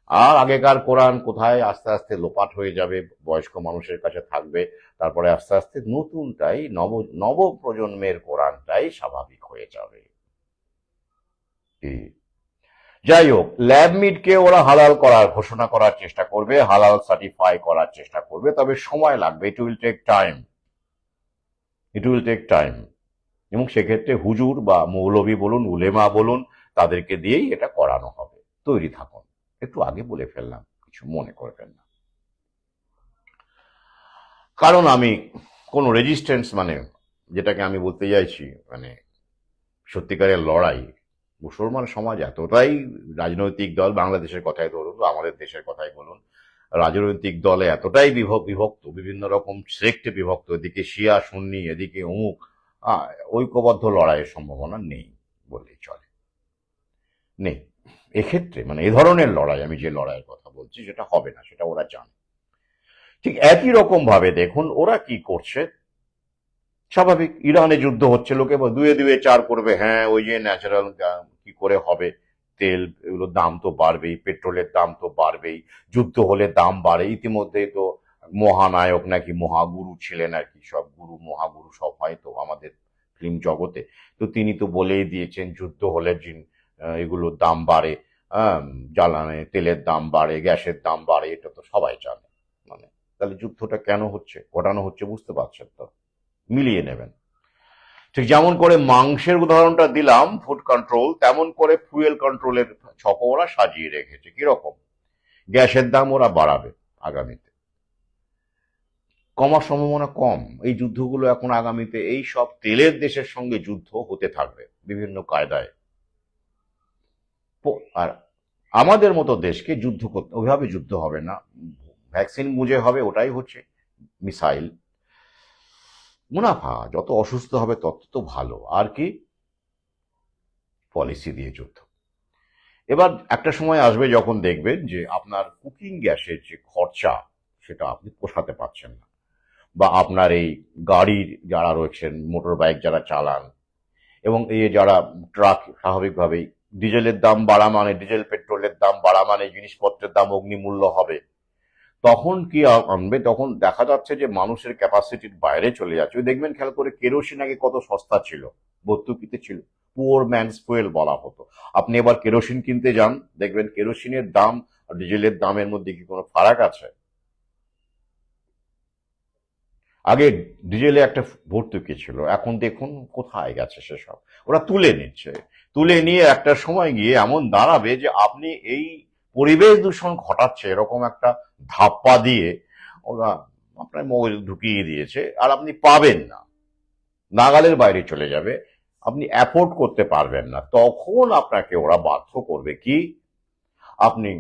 আর আগেকার কোরআন কোথায় আস্তে আস্তে লোপাট হয়ে যাবে, বয়স্ক মানুষের কাছে থাকবে। তারপরে আস্তে আস্তে নতুনটাই, নব প্রজন্মের কোরআনটাই স্বাভাবিক হয়ে যাবে। যাই হোক, ল্যাব মিটকে ওরা হালাল করার ঘোষণা করার চেষ্টা করবে, হালাল সার্টিফাই করার চেষ্টা করবে, তবে সময় লাগবে। It will take time, it will take time. এবং সেক্ষেত্রে হুজুর বা মৌলবী বলুন, উলেমা বলুন, তাদেরকে দিয়েই এটা করানো হবে। তৈরি থাকুন। একটু আগে বলে ফেললাম, কিছু মনে করবেন না। কারণ আমি কোনো রেজিস্ট্যান্স, মানে যেটাকে আমি বলতে চাইছি, মানে সত্যিকারের লড়াই, মুসলমান সমাজ এতটাই, রাজনৈতিক দল, বাংলাদেশের কথাই ধরুন, আমাদের দেশের কথাই বলুন, রাজনৈতিক দলে এতটাই বিভক্ত, বিভিন্ন রকম সেক্টে বিভক্ত, এদিকে শিয়া সুন্নি, এদিকে অমুক, ঐক্যবদ্ধ লড়াইয়ের সম্ভাবনা নেই বললেই চলে, নেই। এক্ষেত্রে মানে এ ধরনের লড়াই, আমি যে লড়াইয়ের কথা বলছি, সেটা হবে না, সেটা ওরা জানে। ঠিক একই রকম ভাবে দেখুন ওরা কি করছে। স্বাভাবিক, ইরানে যুদ্ধ হচ্ছে, লোকে দুয়ে দুয়ে চার করবে, হ্যাঁ ওই যে ন্যাচারাল কি করে হবে, তেল এগুলোর দাম তো বাড়বেই, পেট্রোলের দাম তো বাড়বেই, যুদ্ধ হলে দাম বাড়ে। ইতিমধ্যেই তো মহানায়ক নাকি মহাগুরু ছিলেন আর কি, সব গুরু মহাগুরু সব হয় তো আমাদের ফিল্ম জগতে, তো তিনি তো বলেই দিয়েছেন যুদ্ধ হলে এগুলোর দাম বাড়ে, হ্যাঁ, জ্বালানি তেলের দাম বাড়ে, গ্যাসের দাম বাড়ে, এটা তো সবাই জানে। মানে তাহলে যুদ্ধটা কেন হচ্ছে, ঘটানো হচ্ছে, বুঝতে পারছেন তো, মিলিয়ে নেবেন। ঠিক যেমন করে মাংসের উদাহরণটা দিলাম ফুড কন্ট্রোল, তেমন করে ফুয়েল কন্ট্রোলের ছক ওরা সাজিয়ে রেখেছে। কিরকম? গ্যাসের দাম ওরা বাড়াবে আগামীতে, কমার সম্ভাবনা কম। এই যুদ্ধগুলো এখন আগামীতে এই সব তেলের দেশের সঙ্গে যুদ্ধ হতে থাকবে বিভিন্ন কায়দায়। আর আমাদের মতো দেশকে যুদ্ধ করতে, ওইভাবে যুদ্ধ হবে না, ভ্যাকসিন বুঝে হবে, ওটাই হচ্ছে মিসাইল। মুনাফা, যত অসুস্থ হবে তত তো ভালো, আর কি, পলিসি দিয়ে যুদ্ধ। এবার একটা সময় আসবে যখন দেখবেন যে আপনার কুকিং গ্যাসের যে খরচা, সেটা আপনি পোষাতে পারছেন না, বা আপনার এই গাড়ির যারা রয়েছেন, মোটর বাইক যারা চালান, এবং এই যারা ট্রাক, স্বাভাবিকভাবেই ডিজেলের দাম বাড়া মানে, ডিজেল পেট্রোলের দাম বাড়া মানে জিনিসপত্রের দাম অগ্নিমূল্য হবে। তখন কি আনবে? তখন দেখা যাচ্ছে যে মানুষের ক্যাপাসিটির বাইরে চলে যাচ্ছে। ওই দেখবেন খেয়াল করে, কেরোসিন আগে কত সস্তা ছিল, ভর্তুকিতে ছিল, পুয়ার ম্যানস ফুয়েল বলা হতো। আপনি এবার কেরোসিন কিনতে যান, দেখবেন কেরোসিনের দাম আর ডিজেলের দামের মধ্যে কি কোনো ফারাক আছে? আগে ডিজেলে একটা ভর্তুকি ছিল, এখন দেখুন কোথায় গেছে সেসব, ওরা তুলে নিচ্ছে। তুলে নিয়ে একটা সময় গিয়ে এমন দাঁড়াবে যে আপনি এই পরিবেশ দূষণ ঘটাচ্ছে এরকম একটা ধাপ্পা দিয়ে ওরা আপনার মগজে ঢুকিয়ে দিয়েছে, আর আপনি পাবেন না, নাগালের বাইরে চলে যাবে, আপনি অ্যাফোর্ড করতে পারবেন না। তখন আপনাকে ওরা বাধ্য করবে কি, আপনি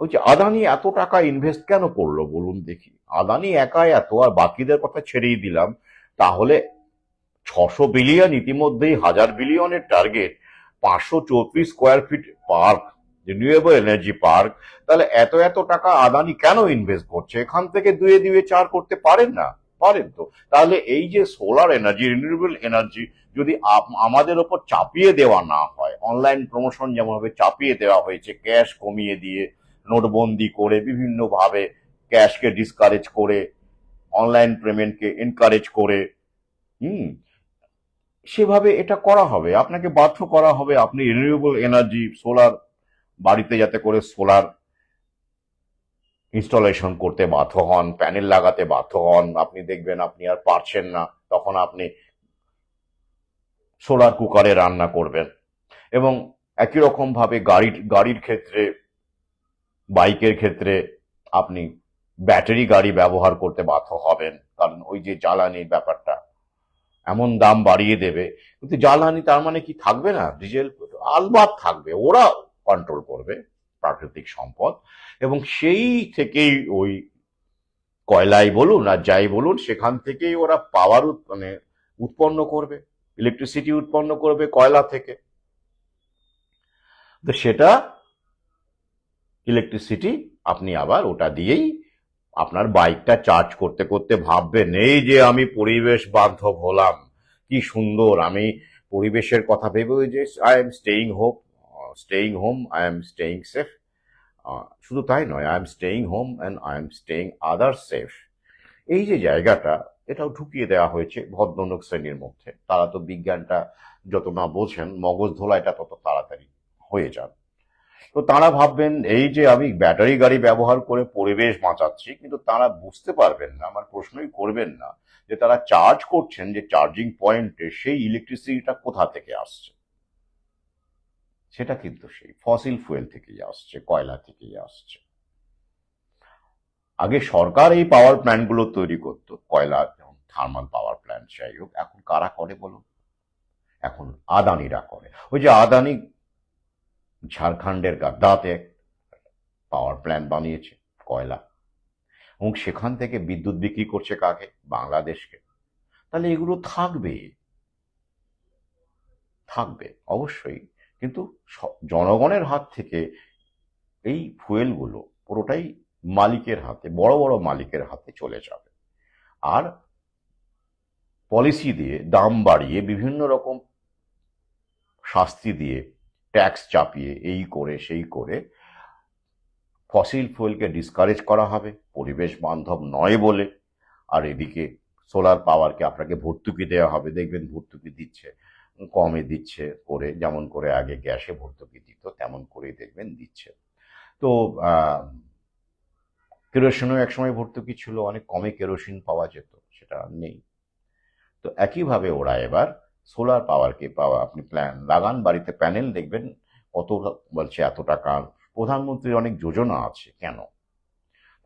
ওই যে আদানি এত টাকা ইনভেস্ট কেন করলো বলুন দেখি, আদানি একাই এত, আর বাকিদের কথা ছেড়েই দিলাম, তাহলে 600 বিলিয়ন, ইতিমধ্যেই 1000 বিলিয়নের target, 534 square feet park, renewable energy park, তাহলে এত এত টাকা আদানি কেন ইনভেস্ট করছে? এখান থেকে দুয়ে দুয়ে চার করতে পারেন না? পারেন তো। তাহলে এই যে সোলার এনার্জি, রিনিউয়েবল এনার্জি যদি আমাদের ওপর চাপিয়ে দেওয়া না হয়, অনলাইন প্রমোশন যেমন ভাবে চাপিয়ে দেওয়া হয়েছে, ক্যাশ কমিয়ে দিয়ে, নোটবন্দি করে, বিভিন্ন ভাবে ক্যাশকে ডিসকারেজ করে, অনলাইন পেমেন্টকে এনকারেজ করে, হুম, সেভাবে এটা করা হবে, আপনাকে বাধ্য করা হবে, আপনি রিনিউয়েবল এনার্জি সোলার বাড়িতে যাতে করে সোলার ইনস্টলেশন করতে বাধ্য হন, প্যানেল লাগাতে বাধ্য হন। আপনি দেখবেন আপনি আর পারছেন না, তখন আপনি সোলার কুকারে রান্না করবেন। এবং একই রকম ভাবে গাড়ির ক্ষেত্রে, বাইকের ক্ষেত্রে আপনি ব্যাটারি গাড়ি ব্যবহার করতে বাধ্য হবেন, কারণ ওই যে জ্বালানির ব্যাপারটা এমন দাম বাড়িয়ে দেবে। কিন্তু জ্বালানি তার মানে কি থাকবে না? ডিজেল আলবাত থাকবে, ওরা কন্ট্রোল করবে প্রাকৃতিক সম্পদ, এবং সেই থেকেই ওই কয়লাই বলুন আর যাই বলুন, সেখান থেকেই ওরা পাওয়ার মানে উৎপন্ন করবে, ইলেকট্রিসিটি উৎপন্ন করবে কয়লা থেকে। তো সেটা ইলেকট্রিসিটি আপনি আবার ওটা দিয়েই আপনার বাইকটা চার্জ করতে করতে ভাববেন, এই যে আমি পরিবেশ বান্ধব হলাম, কি সুন্দর, আমি পরিবেশের কথা ভেবে, ওই যে I am staying home, I am staying safe. শুধু তাই নয়, I am staying home and I am staying other safe, এই যে জায়গাটা, এটাও ঢুকিয়ে দেওয়া হয়েছে ভদ্রলোক শ্রেণীর মধ্যে। তারা তো বিজ্ঞানটা যত না বোঝেন, মগজ ধোলাইটা তত তাড়াতাড়ি হয়ে যান। তো তারা ভাববেন এই যে আমি ব্যাটারি গাড়ি ব্যবহার করে পরিবেশ বাঁচাচ্ছি, কিন্তু তারা বুঝতে পারবেন না, আমার প্রশ্নই করবেন না, যে তারা চার্জ করছেন যে চার্জিং পয়েন্টে, সেই ইলেকট্রিসিটিটা কোথা থেকে আসছে? সেটা কিন্তু সেই ফসিল ফুয়েল থেকেই আসছে, কয়লা থেকেই আসছে। আগে সরকার এই পাওয়ার প্ল্যান্ট গুলো তৈরি করতো, কয়লা, যেমন থার্মাল পাওয়ার প্ল্যান্ট, যাই হোক, এখন কারা করে বলুন? এখন আদানিরা করে। ওই যে আদানি ঝাড়খণ্ডের গাদ্দাতে পাওয়ার প্ল্যান্ট বানিয়েছে, কয়লা, এবং সেখান থেকে বিদ্যুৎ বিক্রি করছে কাকে? বাংলাদেশকে। তাহলে এগুলো থাকবে, থাকবে অবশ্যই, কিন্তু জনগণের হাত থেকে এই ফুয়েলগুলো পুরোটাই মালিকের হাতে, বড় বড় মালিকের হাতে চলে যাবে। আর পলিসি দিয়ে, দাম বাড়িয়ে, বিভিন্ন রকম শাস্তি দিয়ে, ট্যাক্স চাপিয়ে, এই করে সেই করে ফসিল ফুয়েলকে ডিসকারেজ করা হবে পরিবেশ বান্ধব নয় বলে। আর এদিকে সোলার পাওয়ারকে আপনাকে ভর্তুকি দেওয়া হবে, দেখবেন ভর্তুকি দিচ্ছে, কমে দিচ্ছে করে, যেমন করে আগে গ্যাসে ভর্তুকি দিত তেমন করেই দেখবেন দিচ্ছে। তো কেরোসিনও একসময় ভর্তুকি ছিল, অনেক কমে কেরোসিন পাওয়া যেত, সেটা আর নেই। তো একইভাবে ওরা এবার সোলার পাওয়ারকে পাওয়া, আপনি প্ল্যান লাগান বাড়িতে, প্যানেল দেখবেন কত বলছে এত টাকা। প্রধানমন্ত্রীর অনেক যোজনা আছে। কেন?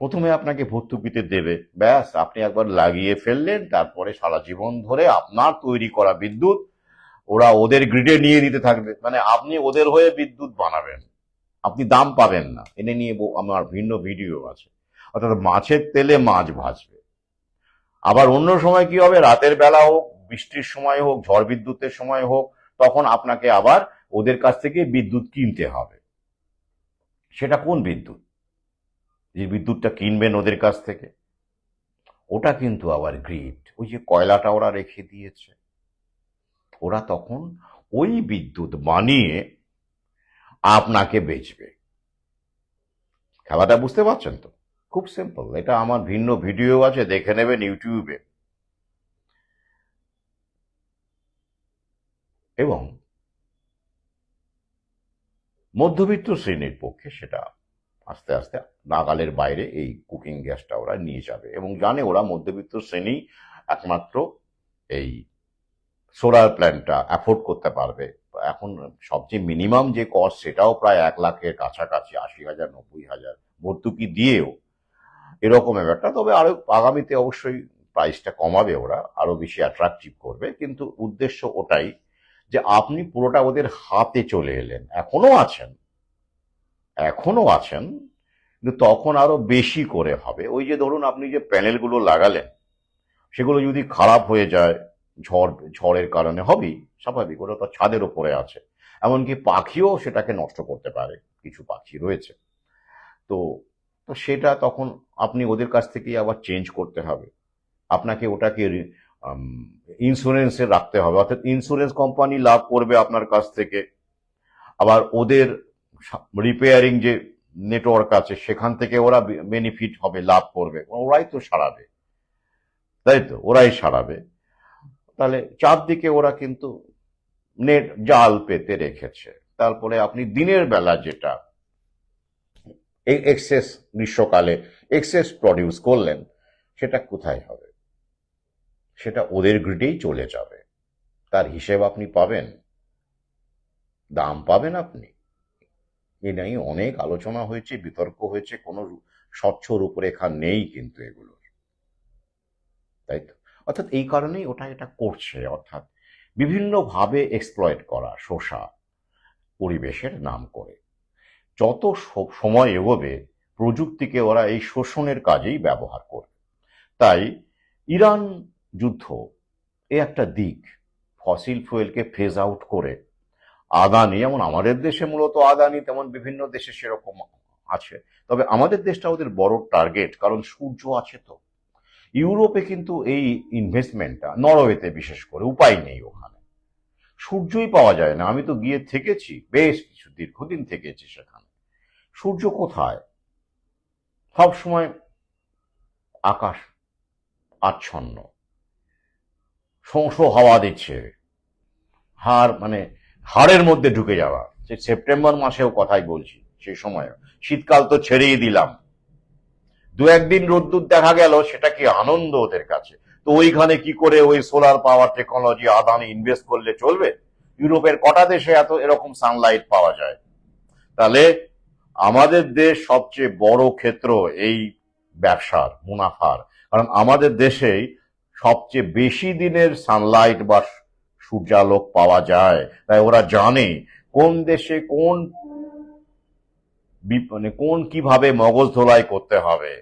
প্রথমে আপনাকে ভর্তুকিতে দেবে, ব্যাস আপনি একবার লাগিয়ে ফেললেন, তারপরে সারা জীবন ধরে আপনার তৈরি করা বিদ্যুৎ ওরা ওদের গ্রিডে নিয়ে দিতে থাকবে, মানে আপনি ওদের হয়ে বিদ্যুৎ বানাবেন, আপনি দাম পাবেন না। এনে নিয়ে আমার ভিন্ন ভিডিও আছে। অর্থাৎ মাছের তেলে মাছ ভাজবে। আবার অন্য সময় কি হবে, রাতের বেলা হোক, বৃষ্টির সময় হোক, ঝড় বিদ্যুতের সময় হোক, তখন আপনাকে আবার ওদের কাছ থেকে বিদ্যুৎ কিনতে হবে। সেটা কোন বিদ্যুৎ? যে বিদ্যুৎটা কিনবেন ওদের কাছ থেকে, ওটা কিন্তু আবার গ্রিড, ওই যে কয়লাটা ওরা রেখে দিয়েছে, ওরা তখন ওই বিদ্যুৎ বানিয়ে আপনাকে বেচবে। খেলাটা বুঝতে পারছেন তো? খুব সিম্পল। এটা আমার ভিন্ন ভিডিও আছে, দেখে নেবেন ইউটিউবে। এবং মধ্যবিত্ত শ্রেণীর পক্ষে সেটা আস্তে আস্তে নাগালের বাইরে এই কুকিং গ্যাসটা ওরা নিয়ে যাবে, এবং জানে ওরা মধ্যবিত্ত শ্রেণী একমাত্র এই সোলার প্ল্যান্টটা অ্যাফোর্ড করতে পারবে। এখন সবচেয়ে মিনিমাম যে কস্ট সেটাও প্রায় 1,00,000-এর কাছাকাছি, 80,000, 90,000 ভর্তুকি দিয়েও এরকম ব্যাপারটা। তবে আরো আগামীতে অবশ্যই প্রাইসটা কমাবে, ওরা আরো বেশি অ্যাট্রাকটিভ করবে, কিন্তু উদ্দেশ্য ওটাই যে আপনি পুরোটা ওদের হাতে চলে এলেন। এখনো আছেন, কিন্তু তখন আরো বেশি করে হবে। ওই যে ধরুন আপনি যে প্যানেলগুলো লাগালেন, সেগুলো যদি খারাপ হয়ে যায়, ঝড়ের কারণে, হবেই স্বাভাবিক, ওরা তো ছাদের ওপরে আছে, এমনকি পাখিও সেটাকে নষ্ট করতে পারে, কিছু পাখি রয়েছে। তো তো সেটা তখন আপনি ওদের কাছ থেকেই আবার চেঞ্জ করতে হবে, আপনাকে ওটাকে ইন্স্যুরেন্সে রাখতে হবে, অর্থাৎ ইন্স্যুরেন্স কোম্পানি লাভ করবে আপনার কাছ থেকে। আবার ওদের রিপেয়ারিং যে নেটওয়ার্ক আছে সেখান থেকে ওরা বেনিফিট হবে, লাভ করবে, ওরাই তো সারাবে, তাই তো? ওরাই সারাবে। তাহলে চারদিকে ওরা কিন্তু নেট জাল পেতে রেখেছে। তারপরে আপনি দিনের বেলা যেটা এক্সেস, গ্রীষ্মকালে এক্সেস প্রডিউস করলেন, সেটা কোথায় হবে? সেটা ওদের গ্রিডেই চলে যাবে। তার হিসেব আপনি পাবেন, দাম পাবেন আপনি। এ নিয়ে অনেক আলোচনা হয়েছে, বিতর্ক হয়েছে, কোনো স্বচ্ছ রূপরেখা নেই কিন্তু এগুলোর, তাই তো? অর্থাৎ এই কারণেই ওটা এটা করছে, অর্থাৎ বিভিন্নভাবে এক্সপ্লয়েট করা, শোষা, পরিবেশের নাম করে। যত সময় এগোবে প্রযুক্তিকে ওরা এই শোষণের কাজেই ব্যবহার করবে। তাই ইরান যুদ্ধ এ একটা দিক, ফসিল ফুয়েলকে ফেজ আউট করে আদানি, যেমন আমাদের দেশে মূলত আদানি, তেমন বিভিন্ন দেশে সেরকম আছে। তবে আমাদের দেশটা ওদের বড় টার্গেট, কারণ সূর্য আছে তো। ইউরোপে কিন্তু এই ইনভেস্টমেন্টটা, নরওয়েতে বিশেষ করে, উপায় নেই, ওখানে সূর্যই পাওয়া যায় না। আমি তো গিয়ে থেকেছি, বেশ কিছু দীর্ঘদিন থেকেছি সেখানে। সূর্য কোথায়? সব সময় আকাশ আচ্ছন্ন, শোঁ হাওয়া দিচ্ছে, হাড়ের মধ্যে ঢুকে যাওয়া। সে সেপ্টেম্বর মাসেও কথাই বলছি, সেই সময় শীতকাল তো ছেড়েই দিলাম, দু একদিন রোদ্দুর দেখা গেল, সেটা কি আনন্দ ওদের কাছে। তো ওইখানে কি করে ওই solar power technology Adani invest করলে চলবে? ইউরোপের কটা দেশে এত এরকম সানলাইট পাওয়া যায়? তাহলে আমাদের দেশ সবচেয়ে বড় ক্ষেত্র এই ব্যবসার, মুনাফার, কারণ আমাদের দেশেই সবচেয়ে বেশি দিনের সানলাইট বা সূর্যালোক পাওয়া যায়। তাই ওরা জানে কোন দেশে কোন কিভাবে মগজ ধোলাই করতে হবে,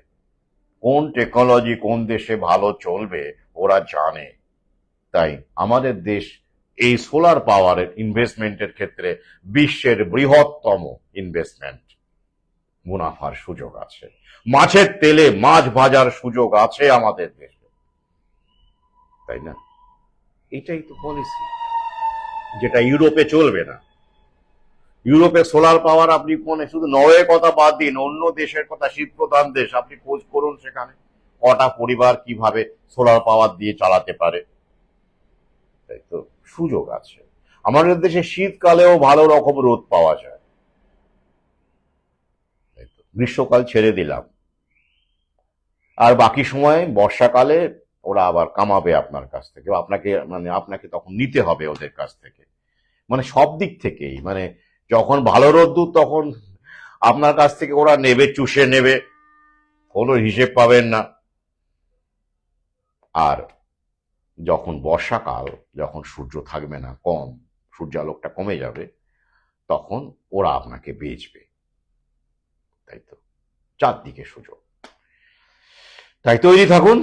কোন টেকনোলজি কোন দেশে ভালো চলবে, ওরা জানে। তাই আমাদের দেশ এই সোলার পাওয়ারের ইনভেস্টমেন্টের ক্ষেত্রে বিশ্বের বৃহত্তম ইনভেস্টমেন্ট। মুনাফার সুযোগ আছে, মাছের তেলে মাছ ভাজার সুযোগ আছে আমাদের দেশে, তাই না? এটাই তো পলিসি, যেটা ইউরোপে চলবে না। ইউরোপে সোলার পাওয়ার আপনি কোনে, শুধু নরওয়ের কথা বাদ দিন, অন্য দেশের কথা, শীত প্রধান দেশ, আপনি খোঁজ করুন সেখানে কটা পরিবার কিভাবে সোলার পাওয়ার দিয়ে চালাতে পারে। তাই তো, সুযোগ আছে। আমাদের দেশে শীতকালেও ভালো রকম রোদ পাওয়া যায়। তাই তো, গ্রীষ্মকাল ছেড়ে দিলাম, আর বাকি সময় বর্ষাকালে ওরা আবার কামাবে আপনার কাছ থেকে, আপনাকে মানে আপনাকে তখন নিতে হবে ওদের কাছ থেকে, মানে সব দিক থেকেই, মানে যখন ভালো রোদ্দুর তখন আপনার কাছ থেকে ওরা নেবে, চুষে নেবে, কোনো হিসেব পাবেন না। আর যখন বর্ষাকাল, যখন সূর্য থাকবে না, কম সূর্যালোকটা কমে যাবে, তখন ওরা আপনাকে বেচবে। তাই তো, চারদিকে সুযোগ। তাই তৈরি থাকুন।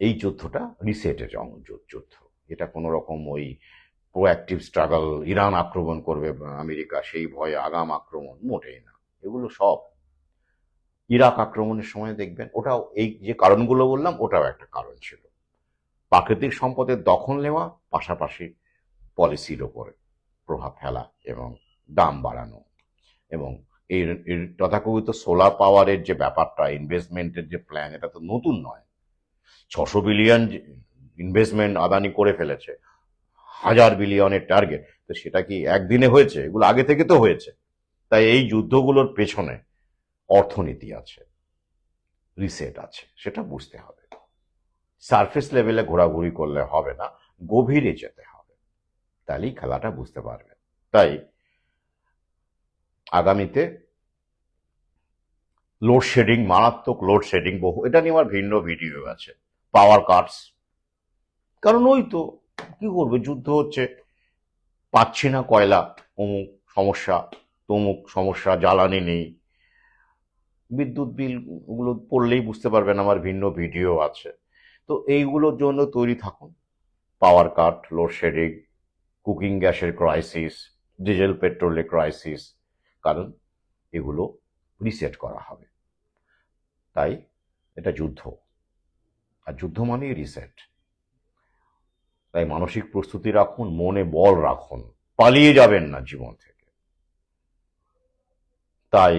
এই যুদ্ধটা রিসেটের যুদ্ধ, এটা কোনো রকম ওই প্রোঅ্যাক্টিভ স্ট্রাগল, ইরান আক্রমণ করবে আমেরিকা সেই ভয়ে আগাম আক্রমণ, মোটেই না। এগুলো সব ইরাক আক্রমণের সময় দেখবেন, ওটাও এই যে কারণগুলো বললাম, ওটাও একটা কারণ ছিল। প্রাকৃতিক সম্পদের দখল নেওয়া, পাশাপাশি পলিসির ওপরে প্রভাব ফেলা এবং দাম বাড়ানো। এবং এই তথাকথিত সোলার পাওয়ারের যে ব্যাপারটা, ইনভেস্টমেন্টের যে প্ল্যান, এটা তো নতুন নয়। 600 বিলিয়ন ইনভেস্টমেন্ট আদানি করে ফেলেছে, 1000 বিলিয়নের টার্গেট, তো সেটা কি একদিনে হয়েছে? এগুলো আগে থেকে তো হয়েছে। তাই এই যুদ্ধগুলোর পেছনে অর্থনীতি আছে, রিসেট আছে, সেটা বুঝতে হবে। সারফেস লেভেলে ঘোরাঘুরি করলে হবে না, গভীরে যেতে হবে, তাহলেই খেলাটা বুঝতে পারবেন। তাই আগামীতে লোডশেডিং, মারাত্মক লোডশেডিং, বহু, এটা নিয়ে আমার ভিন্ন ভিডিও আছে। পাওয়ার কাটস, কারণ ওই তো কি করবে, যুদ্ধ হচ্ছে, পাচ্ছি না কয়লা, অমুক সমস্যা, তমুক সমস্যা, জ্বালানি নেই, বিদ্যুৎ বিল, ওগুলো পড়লেই বুঝতে পারবেন, আমার ভিন্ন ভিডিও আছে। তো এইগুলোর জন্য তৈরি থাকুন। পাওয়ার কাট, লোডশেডিং, কুকিং গ্যাসের ক্রাইসিস, ডিজেল পেট্রোলের ক্রাইসিস, কারণ এগুলো রিসেট করা হবে। তাই এটা যুদ্ধ, আর যুদ্ধ মানেই রিসেট। তাই মানসিক প্রস্তুতি রাখুন, মনে বল রাখুন, পালিয়ে যাবেন না জীবন থেকে। তাই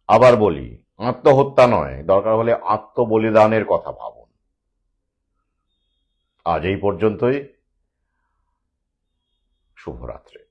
আবার বলি, আত্মহত্যা নয়, দরকার হলে আত্মবলিদানের কথা ভাবুন। আজ এই পর্যন্তই। শুভরাত্রি।